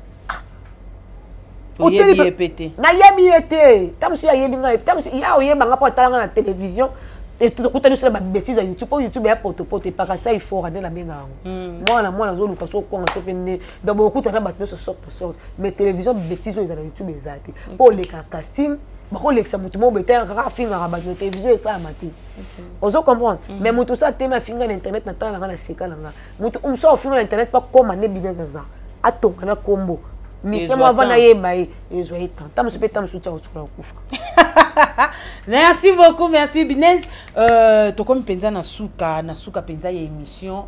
o yebi pété na yebi été tam su yebi nga tam su ya o yeba nga pa tala nga na télévision et tout coup tenu sur la bêtise à YouTube YouTube est pote pas ça il faut rendre la main moi zo luka so ko ngase pende dans beaucoup de battre ce sorte mais télévision bêtise ils à YouTube exact pour les casting ba ko lexa mutu mo beta nga finga rabat na télévision et ça matin ozo comprendre mais mutu ça tema finga na internet na tala nga na seka nga mutu so finga na internet pas comme ane business ça atonga na combo mais c'est moi avant yeba et zoé tant tam se petam soutien au tukula kufa. Merci beaucoup, merci Binez. To comme penza na suka penza ya émission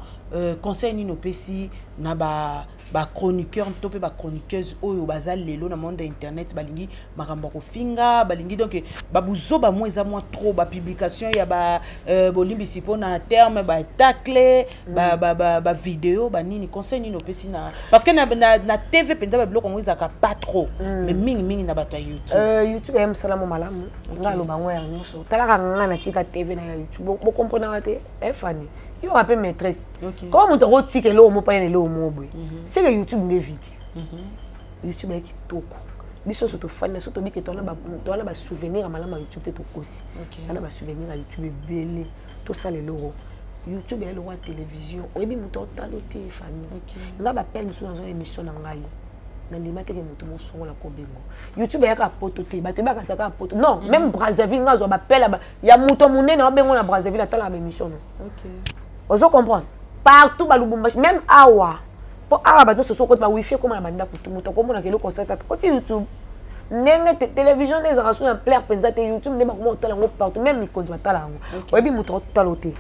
conseil ni no pesi na ba chroniqueur to pe ba chroniqueuse oyo bazal lelo na monde internet balingi makambo ko finga balingi donc ba buzo ba moins trop ba publication ya ba bolimbi sipo na terme ba tacle ba vidéo ba nini conseil ni no pesi na parce que na TV penza ba bloko ngo izaka pas trop mais mingi na bato YouTube YouTube aime salamu malamu ngalo bango ya nyoso talaka ngana tika TV na YouTube bo comprendre te fani yo rappelle maîtresse comment on te retire que l'eau mo pa yene l'eau mo boy c'est que YouTube ne vite YouTube est kitoko biso surtout fan surtout bi que toi na ba souvenir à malama YouTube te to kosi na ba souvenir à YouTube belé tout ça les loro YouTube est le roi télévision oyebi muto talote fani nga ba appelle muso dans une émission na ngai na limate ke muto mo songo la kobengo YouTube ya ka poto te ba te ba ka saka poto non même Brazzaville nga zo ba appelle ya muto munene na bengo na Brazzaville atala ba émission non ozo comprendre partout ba Lubumbashi même awa pour awa ba to so ko ba wifi comme na banda kutu muto ko mona ke lo concert ko ti YouTube nenge télévision les rations en plein penza te YouTube ne ba ko tala ngo partout même mi konzi batala ngo oyebi muto talote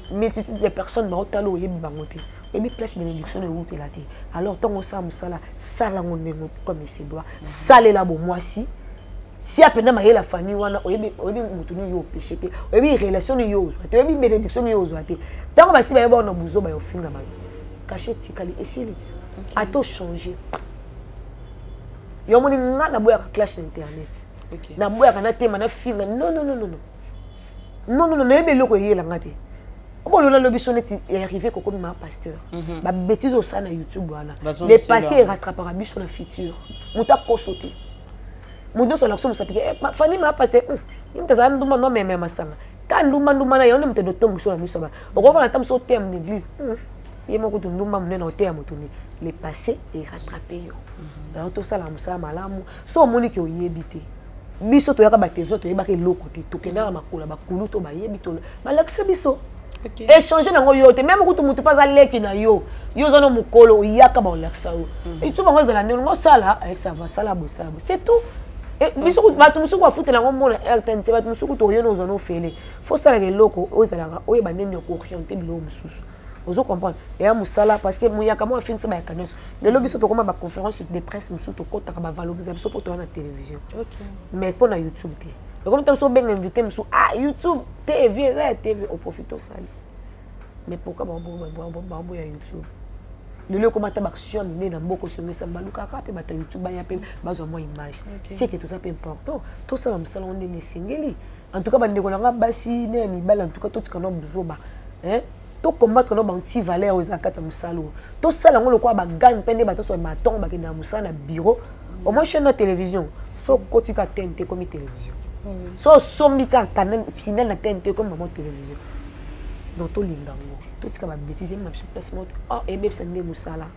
multitude de personnes ba talo yebi bangote ebi place bénédiction de route la te alors tant on ça musala sala ngonengo comme il doit saler la bo moi si apena maye la famille wana oyebi mutu ni yo péché te oyebi relation ni yo ozwa te oyebi bénédiction ni yo ozwa te tant ba si ba yeba na buzo ba yo finga ba caché tikali esiliti ato changer yo moni nga na boya ka clash internet na boya kana tema na finga non non ebe loko yela ngate pourquoi le lobby sonnet est arrivé comme ma pasteur ba bêtise au sein de YouTube voilà les passés rattrapera bis sur le futur muta ko sauter mundo sur l'action ça pique fani ma passé il me tazana nduma no meme masanga quand nduma na yo ne me te dotongo sur la musaba oko na tam so terme d'église il moko to nduma mne na terme to les passés et rattraper yo alors tout ça la musaba malamu so moni ke oyebite biso to yaka ba tezo to yeba ke loko te to kenda na makula ba kulu to ba yebi to ba lakse biso échanger nango yo te même ko to mutu pas aleki na yo zono mukolo yaka ba laksa yo et tu bango za la ngo sala ça va sala bo sabo c'est tout et biso ko ba to musu ko futa nango mona RTNC ba to musu ko to yo no zono fele faut sala ke loko o za la o yeba neni ko orienter bilo mususu vous comprenez et à musala parce que moi comment fin ça ba kanos le lobby so to comme ba conférence de presse musu to ko ta ba valoriser so pour to na télévision mais pour na YouTube té comme tu so bien invité musu YouTube TV TV au profito sali mais pourquoi ba ya YouTube le comment ta action né na mboko so mais ça baluka ka pe ba ta YouTube ba ya pe ba zo mo image c'est que tout ça peu important tout ça musala on est singeli en tout cas ba ndeko nga basi né mi bala en tout cas tout ce qu'on a besoin ba hein to combattre no banti valeur aux akata musalo to sala ngolo kwa ba gagne pende ba to so maton ba kena musana bureau au moins chaîne de télévision so kotika TNT comme télévision so sombika canal cinéma na TNT comme maman télévision donc to lingango to tika ba bêtise ma sur place mot et même ça ne musala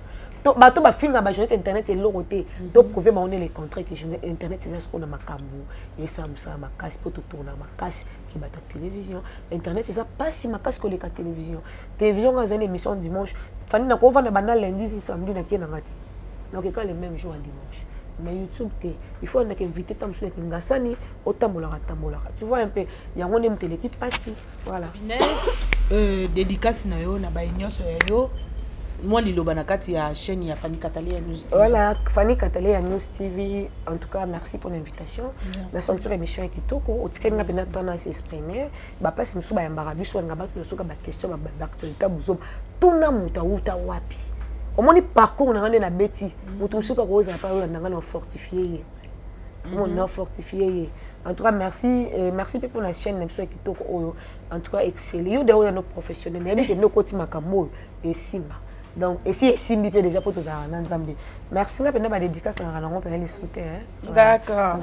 to ba finga ba jeunesse internet c'est l'oroté to prouver ba on est les contrats que internet c'est ça qu'on a makambu et ça musala makasi pour tout tourner makasi qui bat ta télévision internet c'est ça pas si makasi que les télévision télévision a une émission dimanche fani na ko vendre banal lundi si samedi na kena ngati donc quand les mêmes jours à dimanche mais YouTube il faut inviter tam sur ngasani otambola tu vois un peu il y a une télé qui passe voilà dédicace na yo na ba nyonso yo moi liloba na kati ya chaîne ya Fanny Katalia News TV. Voilà, Fanny Katalia News TV. En tout cas, merci pour l'invitation. La ceinture émission est kitoko. Au ticket n'a pas temps à s'exprimer. Bah pas si monsieur ba yambarabi soit ngaba tu soka ba question ba d'actualité buzo. Tout na muta uta wapi. Au moins parcours na ngane na beti. Mutu soka ko za pa na ngana fortifier. On a fortifié. En tout cas, merci merci pour la chaîne émission kitoko. En tout cas, excellent. Yo de nos professionnels, mais que nos côté makambo et simba. Donc, ici, Simbi peut déjà pour tous en ensemble. Merci, on a une dédicace dans la rencontre, les soutiens. D'accord.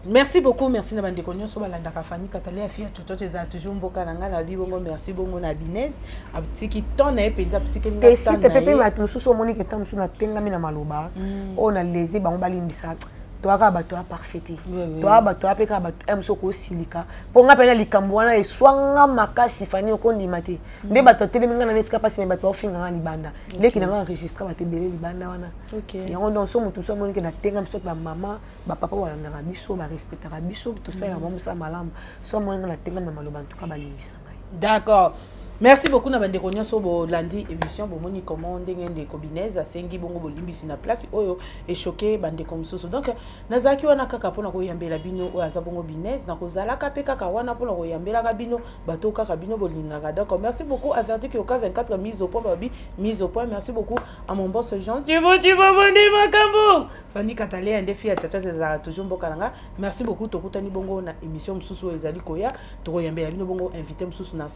Merci beaucoup, merci Nabande Konyo so balanda ka Fanny Katalia fille chochote za toujours mboka nanga la bibongo merci bongo na Binez abtiki tona epenza abtiki ngata na. Si te pepe ba mususu moni ke tamusu na tenga mina maloba. On a lésé ba on balimbisa. Toi ka ba toi parfaité. Toi ba toi pe ka ba emso ko silika. Po nga pena likambo wana eswanga makasi Fanny okondi mate. Nde ba to teleminga na neska pasi me ba to finga nga libanda. Leki na nga enregistrer ba te bele libanda wana. OK. Yango donc so mutu so moni ke na tenga mso ba mama ba papa wala na biso ba respectera biso tout ça la maman ça malamu. So moni na tenga na maloba en tout cas ba limbisa ngai. D'accord. Merci beaucoup na bande konyo so bo lundi émission bo moni comment ndenge ndeko Binez asengi bongo bo limbisi na place oyo et choqué bande comme soso donc nazaki wana kaka pona ko yambela bino oyo aza bongo Binez na ko zala ka pe kaka wana pona ko yambela ka bino bato kaka bino bo lingaka donc merci beaucoup à Verdict Yoka 24 mise au point babi mise au point merci beaucoup à mon boss Jean tu vas boni makambo Fanny Katalia ende fia tata za toujours mbokalanga merci beaucoup to kutani bongo na émission msusu ezali koya to ko yambela bino bongo invité msusu na